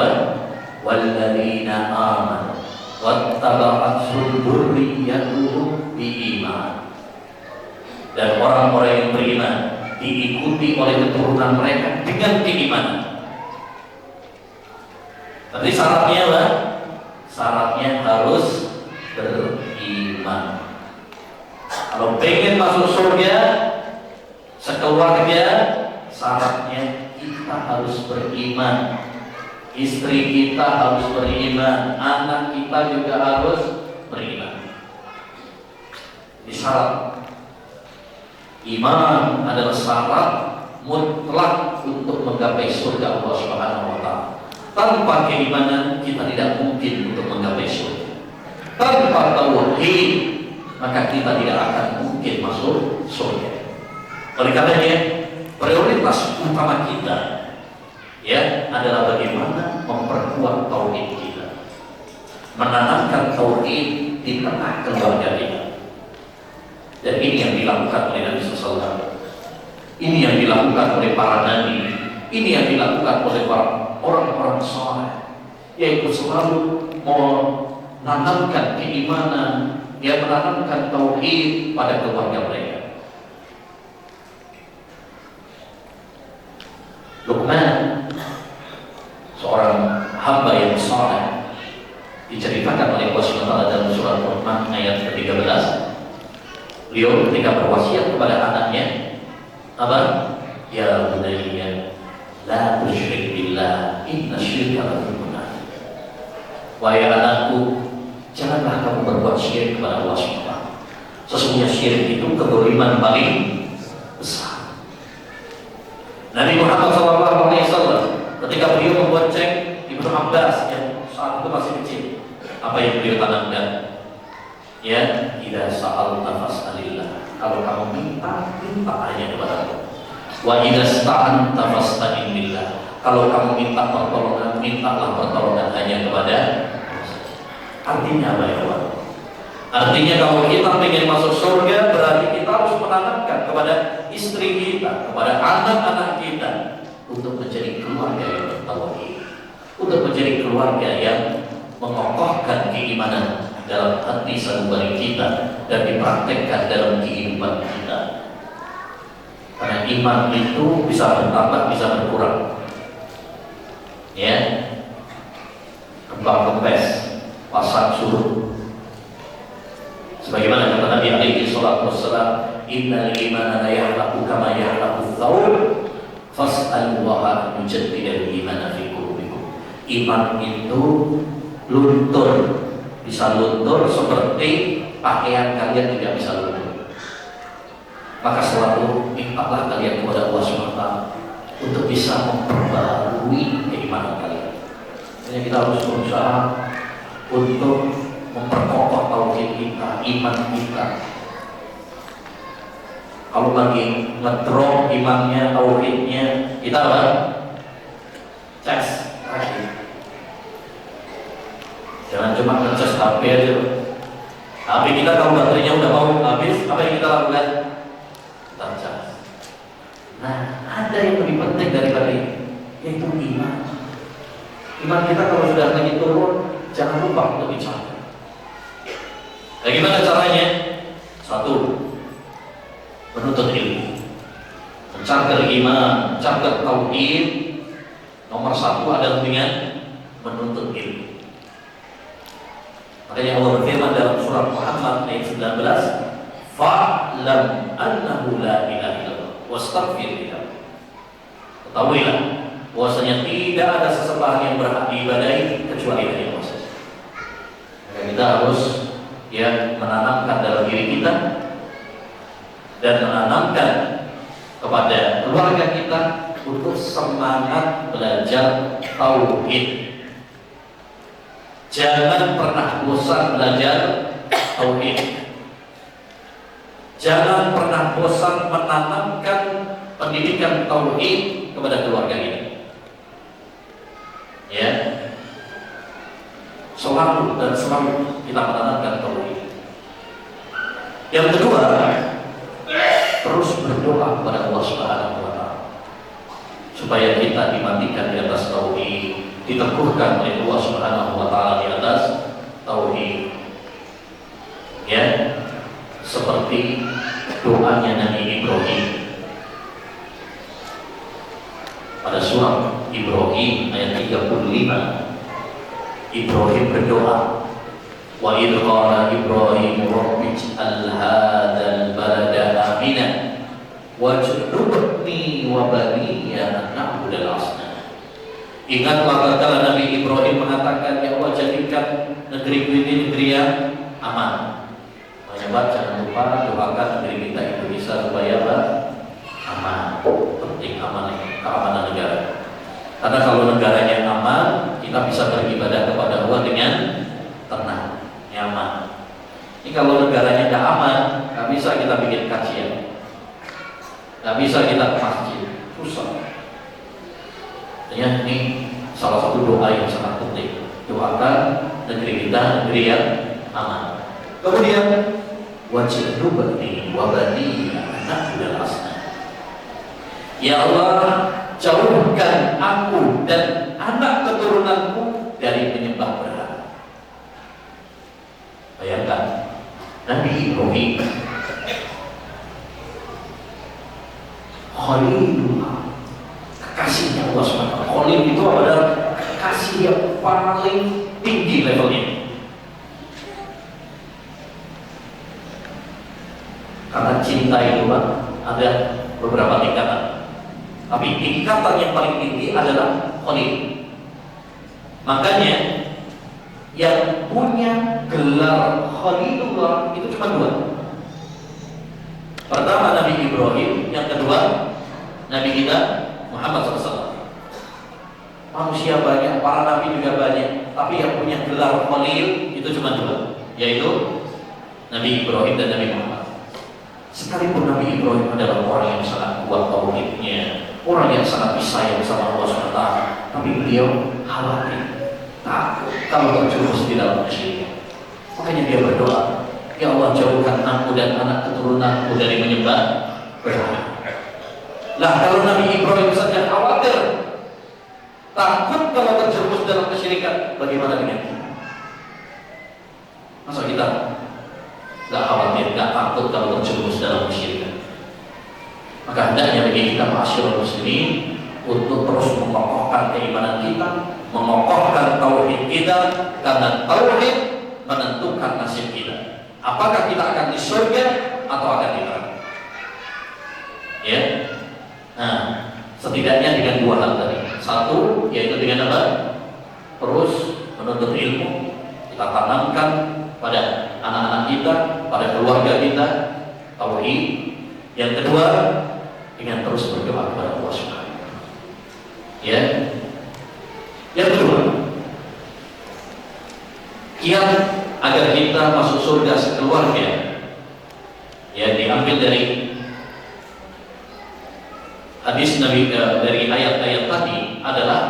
walladzina amanu wattaba'athum dzurriyyatuhum biiman, dan orang-orang yang beriman diikuti oleh keturunan mereka dengan keimanan. Tapi syaratnya apa? Syaratnya harus beriman. Kalau pengen masuk surga sekeluarga, syaratnya kita harus beriman. Istri kita harus beriman, anak kita juga harus beriman. Ini syarat. Iman adalah syarat mutlak untuk menggapai surga Allah Subhanahu wa taala. Tanpa keimanan kita tidak mungkin untuk menggapai surga. Tanpa tauhid maka kita tidak akan mungkin masuk surga. Oleh karenanya prioritas utama kita ya adalah bagaimana memperkuat tauhid kita, menanamkan tauhid di tengah keluarga kita. Dan ini yang dilakukan oleh Nabi SAW. Ini yang dilakukan oleh para nabi. Ini yang dilakukan oleh para orang-orang saleh, yaitu selalu menanamkan keimanan, dia menanamkan tauhid pada keluarga mereka. Luqman, seorang hamba yang saleh, diceritakan oleh Allah SWT dalam surat Luqman ayat ke-13. Beliau ketika berwasiat kepada anaknya, apa? Ya bunayya, la tusyrik billah, inna syirka la dzulmun adzim. Wahai anakku, janganlah kamu berbuat syirik kepada Allah SWT. Sesungguhnya syirik itu kezaliman paling besar. Nabi Muhammad SAW ketika beliau membonceng Ibnu Abbas yang saat itu masih kecil, apa yang beliau tanamkan? Ya, idza sa'alta fas'alillah. Kalau kamu minta hanya kepada Allah. Wa idza sta'anta fasta'in billah. Kalau kamu minta pertolongan, mintalah pertolongan hanya kepada Allah. Artinya apa ya, Allah? Artinya kalau kita ingin masuk surga, berarti kita harus menanamkan kepada istri kita, kepada anak-anak kita untuk menjadi keluarga yang bertauhid, untuk menjadi keluarga yang mengokohkan keimanan dalam hati sanubari kita dan dipraktekkan dalam kehidupan kita. Karena iman itu bisa bertambah, bisa berkurang. Ya, kembang kempes, pasang surut. Sebagaimana kata Nabi alaihi salatu wassalam, innal imana la yahlaqu kama yahlaqu thawb, fas'alullaha an yujaddida al-imana fi qulubikum. Iman itu luntur, bisa luntur seperti pakaian kalian tidak bisa luntur. Maka selalu mintalah kalian kepada Allah SWT untuk bisa memperbarui keimanan kalian. Jadi kita harus berusaha untuk memperkokoh tauhid kita, iman kita. Kalau lagi ngedrop imannya, tauhidnya, kita apa? Cas, lagi. Jangan cuma ngecas HP aja. HP kita kalau baterainya udah mau habis, apa yang kita lakukan? Kita cas. Nah, ada yang lebih penting daripada ini, yaitu iman. Iman kita kalau sudah lagi turun, jangan lupa untuk dicapai. Bagaimana caranya? Satu, menuntut ilmu, mencari iman, mencari tauhid. Nomor satu adalah dengan menuntut ilmu. Makanya Allah berfirman dalam surat Muhammad ayat 19, fa'lam annahu la ilaha illallah wastaghfir lidzambik. Ketahuilah bahwasanya tidak ada sesembahan yang berhak diibadahi kecuali hanya Allah saja. Maka kita harus menanamkan dalam diri kita dan menanamkan kepada keluarga kita untuk semangat belajar tauhid. Jangan pernah bosan belajar tauhid. Jangan pernah bosan menanamkan pendidikan tauhid kepada keluarga ini. Ya, selalu dan selalu kita menanamkan tauhid. Yang kedua, terus berdoa kepada Allah Subhanahu wa taala supaya kita dimatikan di atas tauhid, diteguhkan oleh Allah Subhanahu wa taala di atas tauhid. Ya, seperti doanya Nabi Ibrahim pada surah Ibrahim ayat 35, Ibrahim berdoa, wa idh qala Ibrahim rabbij'al hadzal balada aminan wajnubni wa baniya an na'budal asnam. Ingatlah kala Nabi Ibrahim mengatakan, ya Allah, jadikan negeri ini negeri yang aman. Banyak jangan lupa doakan negeri kita Indonesia supaya aman. Penting aman, keamanan negara. Karena kalau negaranya aman, kita bisa beribadah kepada Allah dengan tenang, nyaman. Ini kalau negaranya tidak aman, nggak bisa kita bikin kajian, nggak bisa kita ke masjid, susah. Ya, ini salah satu doa yang sangat penting. Doakan negeri kita negeri yang aman. Kemudian wajnubni wa baniya an na'budal asnam. Ya Allah, jauhkan aku dan anak keturunanku dari menyembah berhala. Bayangkan Nabi Ibrahim Khalilullah, kekasihnya Allah SWT. Khalil itu adalah kekasih yang paling tinggi levelnya. Karena cinta itu ada beberapa tingkatan, tapi tingkatan yang paling tinggi adalah Khalil. Makanya yang punya gelar Khalilullah itu cuma dua. Pertama Nabi Ibrahim, yang kedua Nabi kita Muhammad SAW. Manusia banyak, para nabi juga banyak, tapi yang punya gelar Khalil itu cuma dua, yaitu Nabi Ibrahim dan Nabi Muhammad. Sekalipun Nabi Ibrahim adalah orang yang sangat kuat tauhidnya, orang yang sangat disayang sama Allah SWT, tapi beliau khawatir, takut kalau terjerumus di dalam kesyirikan. Makanya dia berdoa, ya Allah, jauhkan aku dan anak keturunanku dari menyembah berhala. Lah kalau Nabi Ibrahim saja khawatir, takut kalau terjerumus dalam kesyirikan, bagaimana dengan kita? Masa kita gak khawatir, gak takut kalau terjerumus dalam kesyirikan? Maka hendaknya bagi kita ma'asyiral muslimin untuk terus mengokohkan keimanan kita, mengokohkan tauhid kita, karena tauhid menentukan nasib kita. Apakah kita akan di surga atau akan di neraka? Ya. Nah, setidaknya dengan dua hal tadi. Satu, yaitu dengan apa? Terus menuntut ilmu, kita tanamkan pada anak-anak kita, pada keluarga kita tauhid. Yang kedua, dengan terus berdoa kepada Allah Subhanahu. Ya. Yang kedua, kiat agar kita masuk surga sekeluarga, ya, diambil dari hadis Nabi, dari ayat-ayat tadi, adalah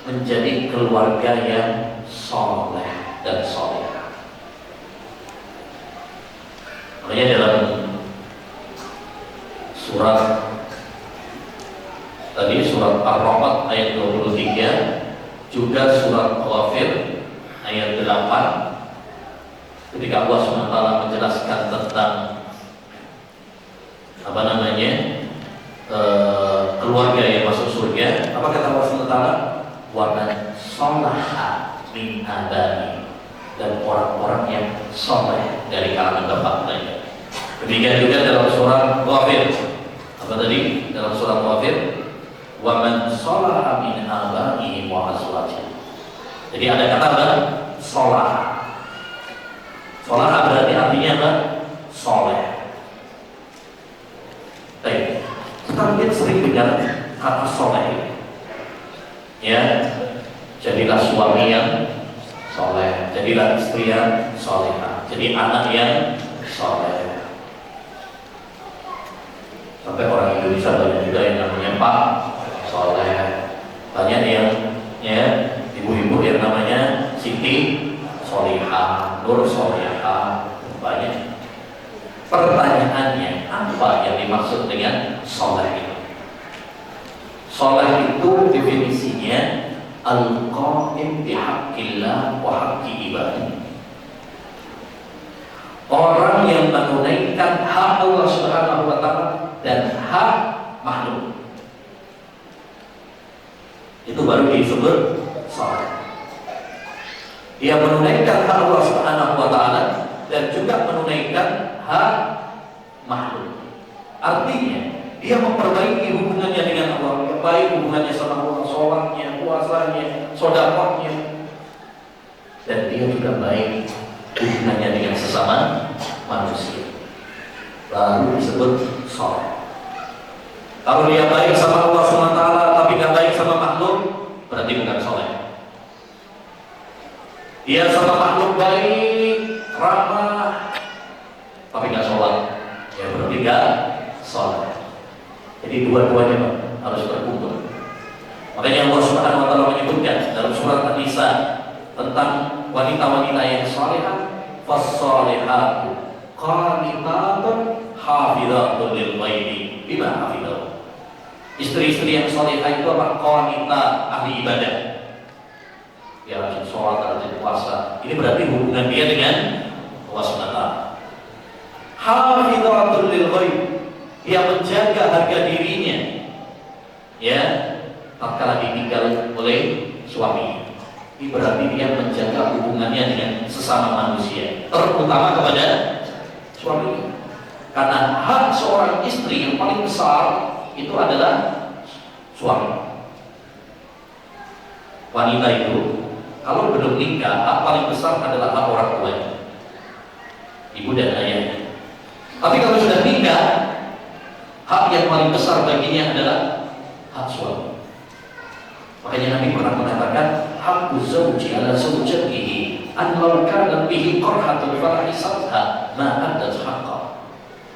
menjadi keluarga yang soleh dan solehah. Makanya dalam surat tadi, surat Ar-Rahman ayat 23, juga surat Ghafir ayat 8, ketika Allah SWT menjelaskan tentang keluarga yang masuk surga, apa kata Allah SWT? Wa man sholaha min abani, dan orang-orang yang soleh dari kalangan bapak mereka. Demikian juga dalam surat Ghafir, apa tadi? Dalam surat Ghafir, wa man sholaha min abaihi wa azwajihi. Jadi ada kata apa? Sholaha. Sholaha berarti artinya apa? Soleh. Baik, kita mungkin sering dengar kata soleh. Ya, jadilah suami yang soleh, jadilah istri yang solehah, jadi anak yang soleh. Sampai orang Indonesia banyak juga yang namanya Pak Soleh, banyak yang ya ibu-ibu yang namanya Siti Solihah, Nur Solihah, banyak. Pertanyaannya, apa yang dimaksud dengan soleh itu? Soleh itu definisinya al-qa'im bihaqqillah wa haqqi ibadah. Orang yang menunaikan hak Allah Subhanahu wa ta'ala dan hak makhluk. baru disebut saleh. Dia menunaikan hak Allah Subhanahu wa taala dan juga menunaikan hak makhluk. Artinya, dia memperbaiki hubungannya dengan Allah, baik hubungannya sama Allah, sholatnya, puasanya, sedekahnya, dan dia juga baik hubungannya dengan sesama manusia. Lalu disebut saleh. Kalau dia baik sama Allah SWT tapi nggak baik sama makhluk, berarti bukan saleh. Dia sama makhluk baik, ramah, tapi nggak sholat, ya berarti nggak saleh. Jadi dua-duanya harus berkumpul. Makanya Allah Subhanahu wa taala menyebutkan dalam surat An-Nisa tentang wanita-wanita yang salihah, fas-salihatu qanitatun hafizatun lil ghaibi bima hafizallah. Istri-istri yang salihah itu apa? Qanita, ahli ibadah. Dia rajin sholat, rajin puasa. Ini berarti hubungan dia dengan Allah SWT. Hafizatun lil ghaib, dia menjaga harga dirinya, ya, tatkala ditinggal oleh suami. Ini berarti dia menjaga hubungannya dengan sesama manusia, terutama kepada suami. Karena hak seorang istri yang paling besar itu adalah suami. Wanita itu kalau belum nikah, hak paling besar adalah hak orang tuanya, ibu dan ayahnya. Tapi kalau sudah nikah, hak yang paling besar baginya adalah hak suami. Makanya Nabi pernah mengatakan, hakku zawji ala zawjatihi an law kana bihi qarhatun fala hisabha ma addat haqqa.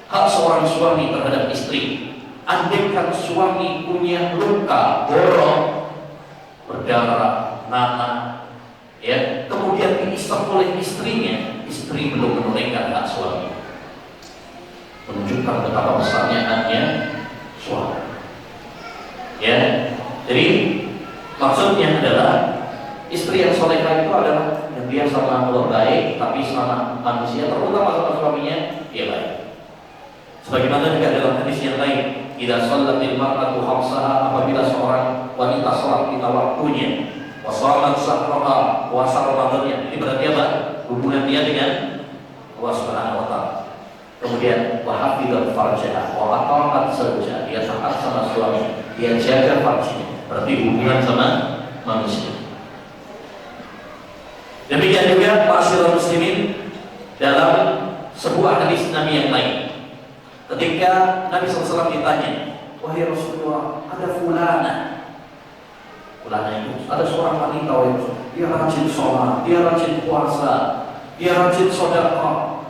Hak seorang suami terhadap istri, andaikan suami punya luka, borok, berdarah, nanah, ya, kemudian diisap oleh istrinya, istri belum menunaikan hak suami. Menunjukkan betapa besarnya haknya suami. Ya, jadi maksudnya adalah istri yang solehah itu adalah yang dia sama Allah baik, tapi sama manusia, terutama sama suaminya, dia baik. Sebagaimana juga dalam hadis yang lain, idza shallatil mar'atu khamsaha, apabila seorang wanita salat lima waktunya, wa shamat sahraha, puasa Ramadannya, ini berarti apa? Hubungan dia dengan Allah Subhanahu wa taala. Kemudian wa hafidhat farjaha wa ata'at zawjaha, dia taat sama suami, dia jaga farjinya, berarti hubungan sama manusia. Demikian juga ma'asyiral muslimin, dalam sebuah hadis Nabi yang lain, ketika Nabi SAW ditanya, wahai Rasulullah, ada fulana itu, ada seorang wanita, wahai Rasulullah, dia rajin sholat, dia rajin puasa, dia rajin sedekah,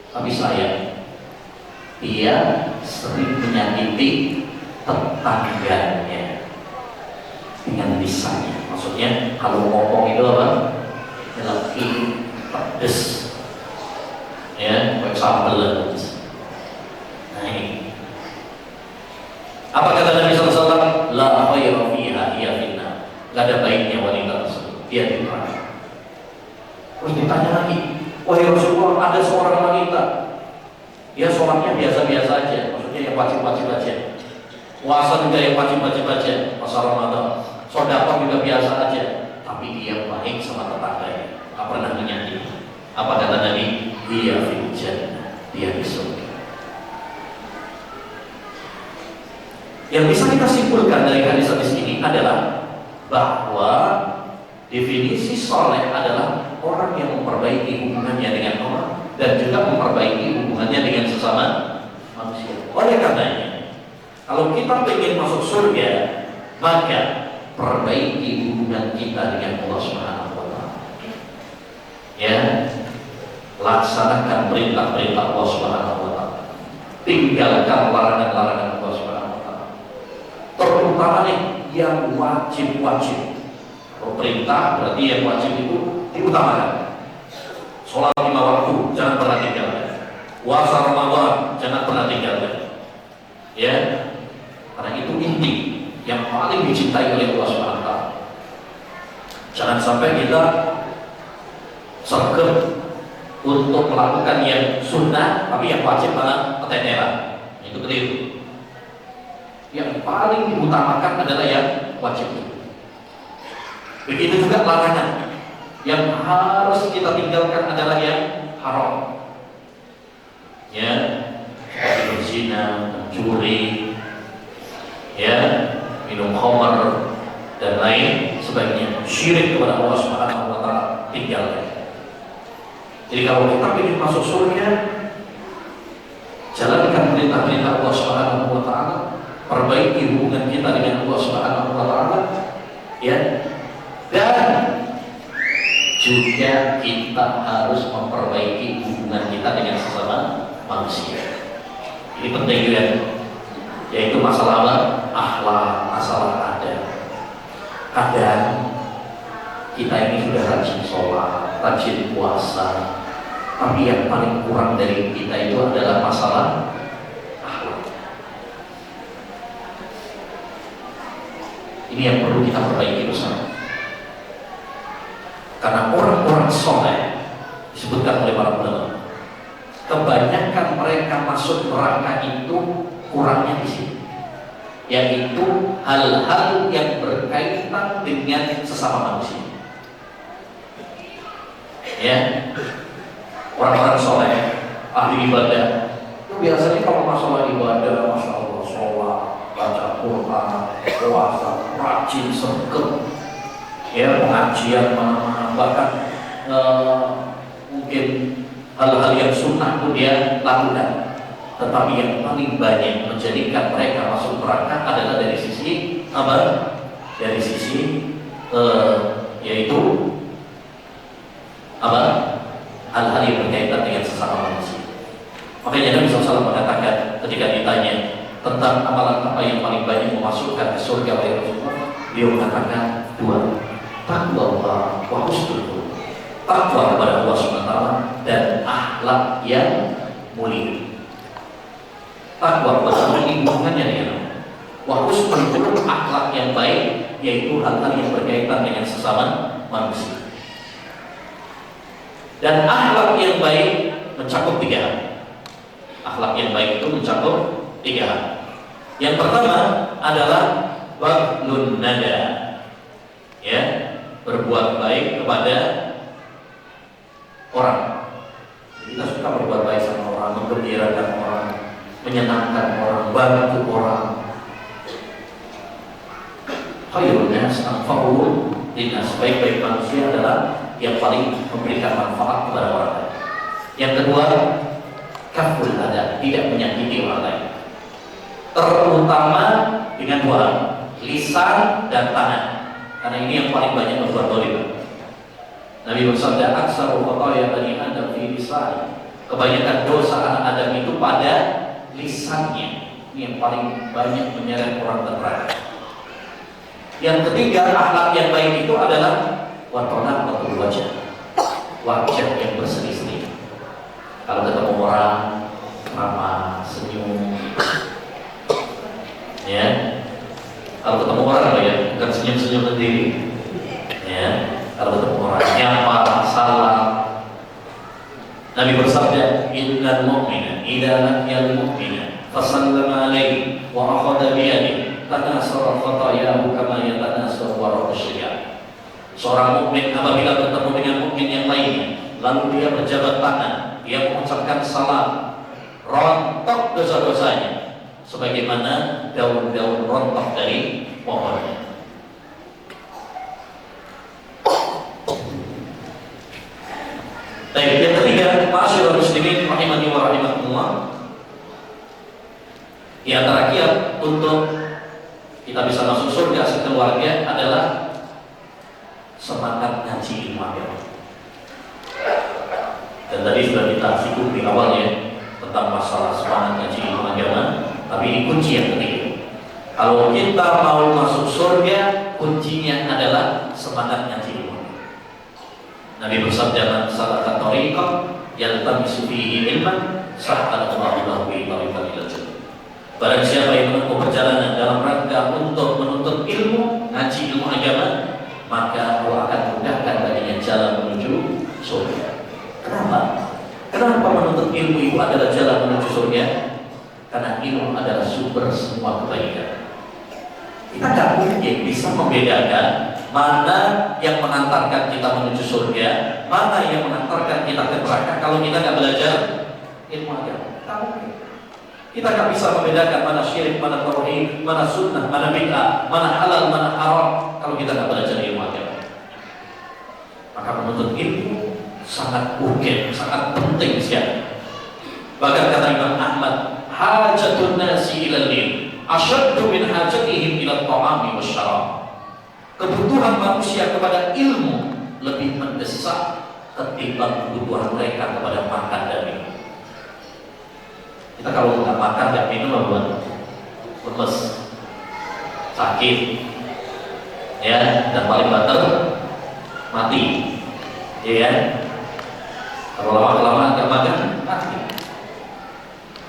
tapi sayang, dia sering menyakiti tetangganya dengan lisannya. Maksudnya kalau ngomong itu apa? Lagi pedes, ya, sambel. Nah ini, apa kata Nabi SAW? La khayra fiha hiya finna. Gak ada baiknya wanita tersebut, dia di neraka. Terus ditanya lagi, wahai Rasulullah, ada seorang wanita, dia sholatnya biasa-biasa aja, maksudnya yang wajib-wajib aja, puasa juga yang wajib-wajib aja, masa Ramadan, sedekah juga biasa aja, tapi dia baik sama tetangganya, tak pernah menyakiti. Apa kata Nabi? Dia fil jannah, dia di surga. Yang bisa kita simpulkan dari hadis-hadis ini adalah bahwa definisi soleh adalah orang yang memperbaiki hubungannya dengan Allah dan juga memperbaiki hubungannya dengan sesama manusia. Oleh karenanya, kalau kita ingin masuk surga, maka perbaiki hubungan kita dengan Allah Subhanahu wa taala. Ya, laksanakan perintah-perintah Allah Subhanahu wa taala. Tinggalkan larangan-larangan Allah Subhanahu wa taala. Terutama nih yang wajib-wajib. Kalau perintah berarti yang wajib itu diutamakan. Sholat 5 waktu jangan pernah tinggalkan. Puasa Ramadan jangan pernah tinggalkan. Ya, karena itu inti yang paling dicintai oleh Allah Subhanahu wa taala. Jangan sampai kita sergap untuk melakukan yang sunnah, tapi yang wajib malah keteteran. Itu keliru. Yang paling diutamakan adalah yang wajib. Begitu juga larangan. Yang harus kita tinggalkan adalah yang haram. Ya, seperti berzina, mencuri, ya, minum khamar dan lain sebagainya. Syirik kepada Allah Subhanahu wa taala tinggalkan. Jadi kalau kita ingin masuk surga, jalankan perintah-perintah Allah Subhanahu wa taala, perbaiki hubungan kita dengan Allah Subhanahu wa taala, ya. Dan juga kita harus memperbaiki hubungan kita dengan sesama manusia. Ini penting juga, yaitu masalah apa? Akhlak, masalah adab. Kadang kita ini sudah rajin sholat, rajin puasa, tapi yang paling kurang dari kita itu adalah masalah akhlak. Ini yang perlu kita perbaiki bersama. Karena orang-orang soleh disebutkan oleh para ulama, kebanyakan mereka masuk neraka itu kurangnya di sini, yaitu hal-hal yang berkaitan dengan sesama manusia. Ya, orang-orang soleh, ahli ibadah, itu biasanya kalau masalah ibadah, masya Allah, sholat, baca Quran, puasa, rajin, sengket, ya, pengajian mana-mana, bahkan mungkin hal-hal yang sunnah pun dia lakukan. Tetapi yang paling banyak menjadikan mereka masuk neraka adalah dari sisi apa? Dari sisi yaitu apa? Hal-hal yang berkaitan dengan sesama manusia. Makanya Nabi SAW mengatakan ketika ditanya tentang amalan apa yang paling banyak memasukkan ke surga oleh Rasulullah, beliau mengatakan dua: takwa Allah wa husnul khuluq, takwa kepada Allah SWT dan akhlak yang mulia. Takwa kepada Allah ini hubungannya dengan Allah. Wa husnul khuluq, akhlak yang baik, yaitu hal-hal yang berkaitan dengan sesama manusia. Dan akhlak yang baik mencakup tiga hal. Akhlak yang baik itu mencakup tiga hal. Yang pertama adalah baghlun nada, ya, berbuat baik kepada orang. Kita suka berbuat baik sama orang, menggembirakan orang, menyenangkan orang, bantu orang. Khairun nas anfa'uhum linnas, sebaik-baik manusia adalah yang paling memberikan manfaat kepada orang lain. Yang kedua, kaful adab, tidak menyakiti orang lain, terutama dengan dua hal, lisan dan tangan. Karena ini yang paling banyak membuat dolim. Nabi bersabda, aksaru khataya bani Adam fi lisan, kebanyakan dosa anak Adam itu pada lisannya. Ini yang paling banyak menyeret orang ke neraka. Yang ketiga, akhlak yang baik itu adalah watonaqatul wajah, wajah yang berseri-seri. Kalau ketemu orang ramah, senyum, ya. Kalau ketemu orang apa ya, bukan senyum-senyum sendiri, ya. Kalau ketemu orang nyapa, salam. Nabi bersabda, innal mu'mina idza laqiyal mu'mina fasallama alaihi wa akhadha bi yadihi tanasara khatayahu kama yatanasaru waraqu syijar. Seorang mukmin apabila bertemu dengan mukmin yang lainnya, lalu dia berjabat tangan, dia mengucapkan salam, rontok dosa-dosanya sebagaimana daun-daun rontok dari pohon. Baik, yang ketiga, ma'asyiral muslimin rahimani wa rahimakumullah, di antara kiat untuk kita bisa masuk surga sekeluarga adalah semangat ngaji ilmu agama. Dan tadi sudah kita singgung di awal ya tentang masalah semangat ngaji ilmu agama, tapi ini kunci yang ketiga. Kalau kita mau masuk surga, kuncinya adalah semangat ngaji ilmu. Nabi bersabda, man salaka tariqan yaltamisu fihi ilman sahala Allahu lahu bihi tariqan ilal jannah. Barang siapa yang menempuh perjalanan dalam rangka untuk menuntut ilmu, ngaji ilmu agama, maka Allah akan mudahkan baginya jalan menuju surga. Kenapa? Kenapa menuntut ilmu itu adalah jalan menuju surga? Karena ilmu adalah sumber semua kebaikan. Kita nggak mungkin bisa membedakan mana yang mengantarkan kita menuju surga, mana yang mengantarkan kita ke neraka kalau kita nggak belajar ilmu agama. Tak mungkin. Kita nggak bisa membedakan mana syirik, mana tauhid, mana sunnah, mana bid'ah, mana halal, mana haram kalau kita nggak belajar ilmu agama. Maka menuntut ilmu sangat urgen, sangat penting sekali. Bahkan kata Imam Ahmad, hajatun nasi ilal ilm asyaddu min hajatihim ila ta'ami wasyarab. Kebutuhan manusia kepada ilmu lebih mendesak ketimbang kebutuhan mereka kepada makan dan minum. Kita kalau nggak makan, nggak minum, buat lemes, sakit, ya, dan paling banter mati, ya. Kalau lama-lama nggak makan, mati.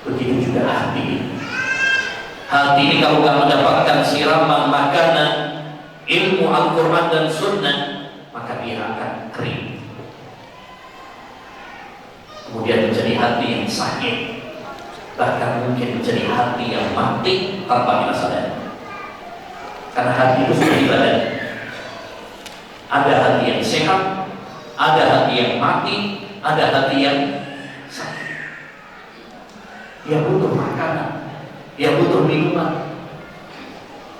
Begitu juga hati. Hati ini kalau nggak mendapatkan siraman makanan ilmu Al-Quran dan Sunnah, maka dia akan kering. Kemudian menjadi hati yang sakit, bahkan mungkin menjadi hati yang mati tanpa kita sadari. Karena hati itu seperti badan. Ada hati yang sehat, ada hati yang mati, ada hati yang sakit. Dia butuh makanan, dia butuh minuman.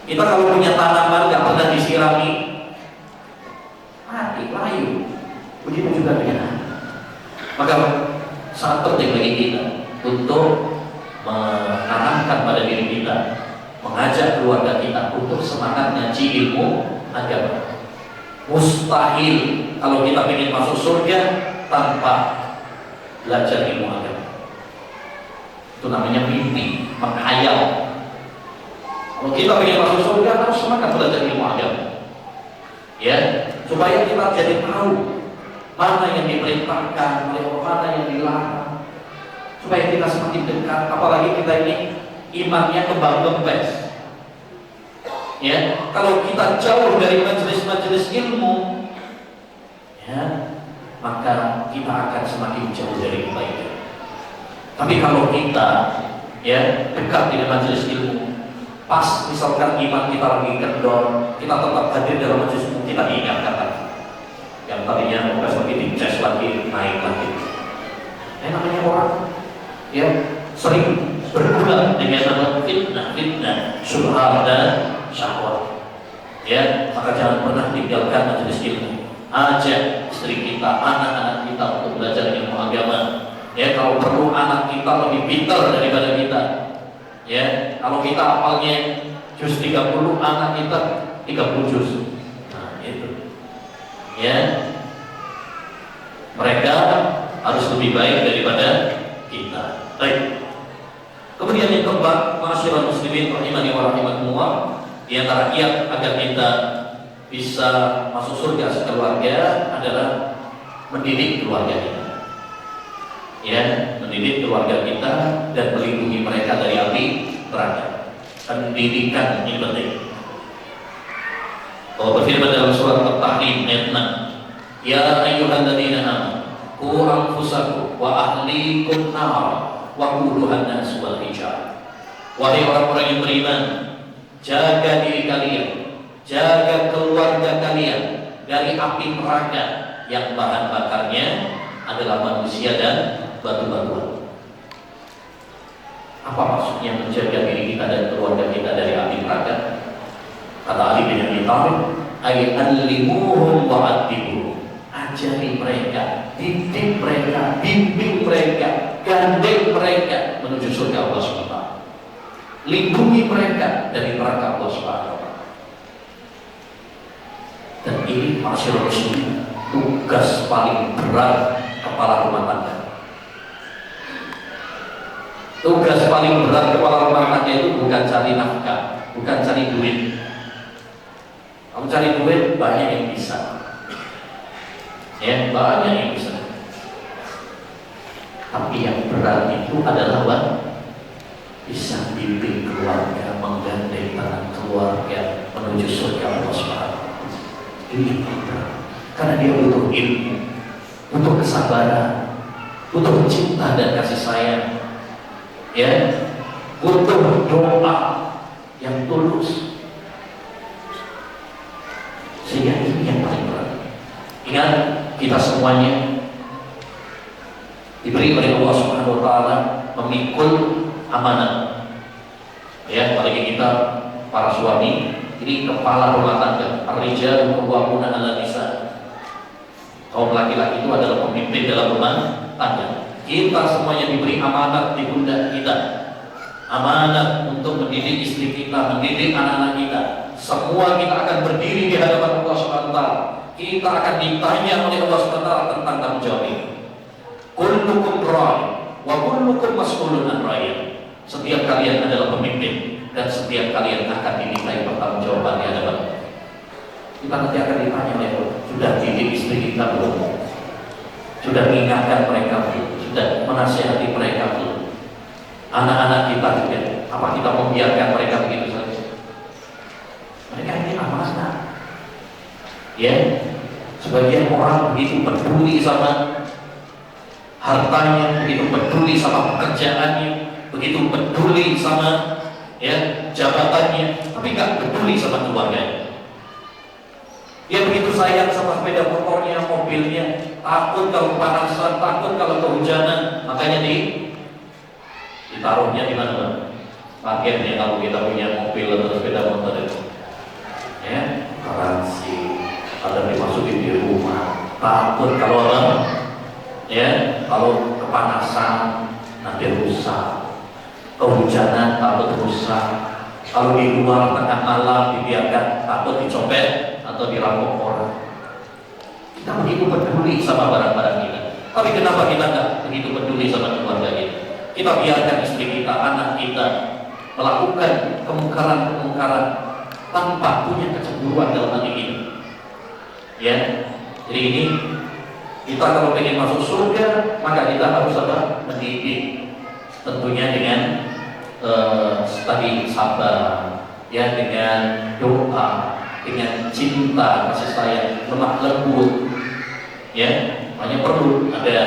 Kita kalau punya tanaman nggak pernah disirami, mati, layu. Begitu juga dengan hati. Maka sangat penting bagi kita untuk menanamkan pada diri kita, mengajak keluarga kita untuk semangat ngaji ilmu agama. Mustahil kalau kita ingin masuk surga tanpa belajar ilmu agama. Itu namanya mimpi, menghayal. Kalau kita ingin masuk surga harus semangat belajar ilmu agama, ya, supaya kita jadi tahu mana yang diperintahkan, mana yang dilarang, supaya kita semakin dekat. Apalagi kita ini imannya kembang kempes, ya. Kalau kita jauh dari majelis-majelis ilmu, ya, maka kita akan semakin jauh dari kebaikan. Tapi kalau kita, ya, dekat dengan majelis ilmu, pas misalkan iman kita lagi kendor, kita tetap hadir dalam majelis ilmu, kita diingatkan lagi. Yang tadinya pas lagi dicas lagi, naik lagi. Namanya orang, ya, sering berulang dengan nama fitnah, syubhat dan syahwat. Ya, maka jangan pernah tinggalkan majelis ilmu. Ajak istri kita, anak-anak kita untuk belajar ilmu agama. Ya, kalau perlu anak kita lebih pintar daripada kita. Ya, kalau kita hafalnya juz 30, anak kita 30 juz. Nah, itu. Ya. Mereka harus lebih baik daripada kita. Baik. Kemudian yang keempat, ma'asyiral muslimin rahimani wa rahimakumullah, di antara kiat agar kita bisa masuk surga sekeluarga adalah mendidik keluarga kita. Ya, mendidik keluarga kita dan melindungi mereka dari api neraka. Pendidikan ini penting. Allah berfirman dalam surat At-Tahrim ayat 6, ya ayyuhalladzina amanu qu anfusakum wa ahlikum nar wa quduhan nas wal hijar. Wahai orang-orang yang beriman, jaga diri kalian, jaga keluarga kalian dari api neraka yang bahan bakarnya adalah manusia dan batu-batuan. Apa maksudnya menjaga diri kita dan keluarga kita dari api neraka? Kata Ali bin Abi Thalib, ay allimuhum wa adibuhum. Ajari mereka, didik mereka, bimbing mereka, gandeng mereka menuju surga Allah SWT. Lindungi mereka dari neraka Allah SWT. Dan ini masyarakat muslim, tugas paling berat kepala rumah tangga. Tugas paling berat kepala rumah tangga itu bukan cari nafkah, bukan cari duit. Kamu cari duit banyak yang bisa, ya, banyak yang bisa. Tapi yang berat itu adalah apa? Bisa bimbing keluarga, menggandeng tangan keluarga menuju surga Allah SWT. Ini berat, karena dia butuh ilmu, butuh kesabaran, butuh cinta dan kasih sayang, ya, butuh doa yang tulus. Ingat, kita semuanya diberi oleh Allah Subhanahu wa taala memikul amanah. Ya, apalagi kita para suami, ini kepala rumah tangga. Ar-rijalu qawwamuna 'alan nisa. Kaum laki-laki itu adalah pemimpin dalam rumah tangga. Kita semuanya diberi amanat di pundak kita. Amanat untuk mendidik istri kita, mendidik anak-anak kita. Semua kita akan berdiri di hadapan Allah Subhanahu wa taala. Kita akan ditanya oleh Allah Subhanahu wa taala tentang tanggung jawab ini. Kullukum ra'i wa kullukum mas'ulun an ra'iyah. Setiap kalian adalah pemimpin dan setiap kalian akan dimintai pertanggungjawaban di hadapan. Kita nanti akan ditanya oleh Allah, sudah didik istri kita belum? Sudah mengingatkan mereka belum? Sudah menasihati mereka belum? Anak-anak kita juga, apa kita membiarkan mereka begitu saja? Mereka ini amanah. Ya, sebagian orang begitu peduli sama hartanya, begitu peduli sama pekerjaannya, begitu peduli sama jabatannya, tapi nggak peduli sama keluarganya. Dia begitu sayang sama sepeda motornya, mobilnya, takut kalau kepanasan, takut kalau kehujanan, makanya ditaruhnya di mana, Bang? Parkirnya kalau kita punya mobil atau sepeda motor itu, ya, garansi, ada dimasukin di rumah, takut kalau kalau kepanasan nanti rusak, kehujanan takut rusak, kalau di luar tengah malam dibiarkan takut dicopet atau dirampok orang. Kita begitu peduli sama barang-barang kita, tapi kenapa kita nggak begitu peduli sama keluarga kita? Kita biarkan istri kita, anak kita melakukan kemungkaran-kemungkaran tanpa punya kecemburuan dalam hati ini. Ya, jadi ini kita kalau ingin masuk surga, maka kita harus apa? Mendidik, tentunya dengan tadi sabar, ya, dengan doa, dengan cinta, kasih sayang, lemah lembut, ya. Makanya perlu ada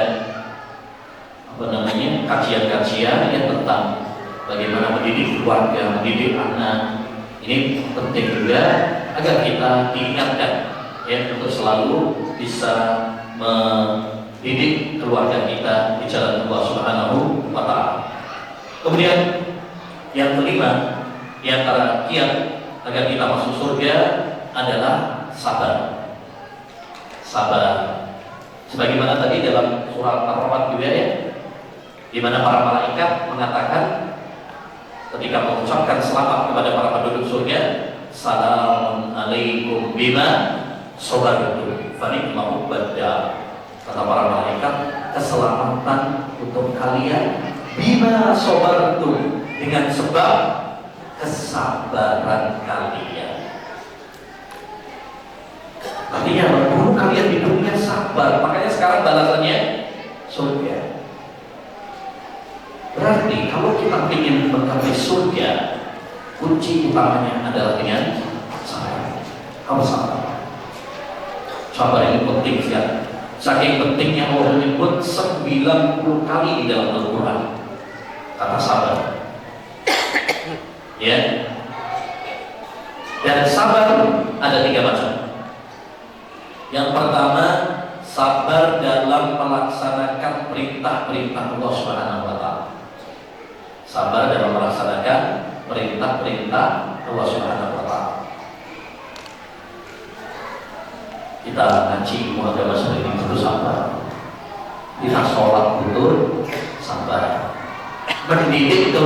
kajian-kajian yang tentang bagaimana mendidik keluarga, mendidik anak. Ini penting juga agar kita diingatkan, ya, untuk selalu bisa mendidik keluarga kita di jalan Allah Subhanahu wa taala. Kemudian yang kelima, di antara kiat agar kita masuk surga adalah sabar. Sabar. Sebagaimana tadi dalam surat Ar-Rahman juga, ya, di mana para malaikat mengatakan ketika mengucapkan selamat kepada para penduduk surga, salamun alaikum bima sabartum fa ni'ma uqbad. Kata para malaikat, keselamatan untuk kalian bima sabartum, dengan sebab kesabaran kalian. Artinya dulu kalian di dunia sabar, makanya sekarang balasannya surga. Berarti kalau kita ingin mencapai surga, kunci utamanya adalah dengan sabar. Kamu sabar. Sabar ini penting sekali. Saking pentingnya Allah menyebut 90 kali di dalam Al-Quran kata sabar. Ya. Dan sabar ada 3 macam. Yang pertama, sabar dalam melaksanakan perintah-perintah Allah Subhanahu wa taala. Sabar dalam melaksanakan perintah-perintah Allah Subhanahu wa taala. Kita ngaji ilmu agama seperti ini itu sabar. Kita sholat betul sabar. Mendidik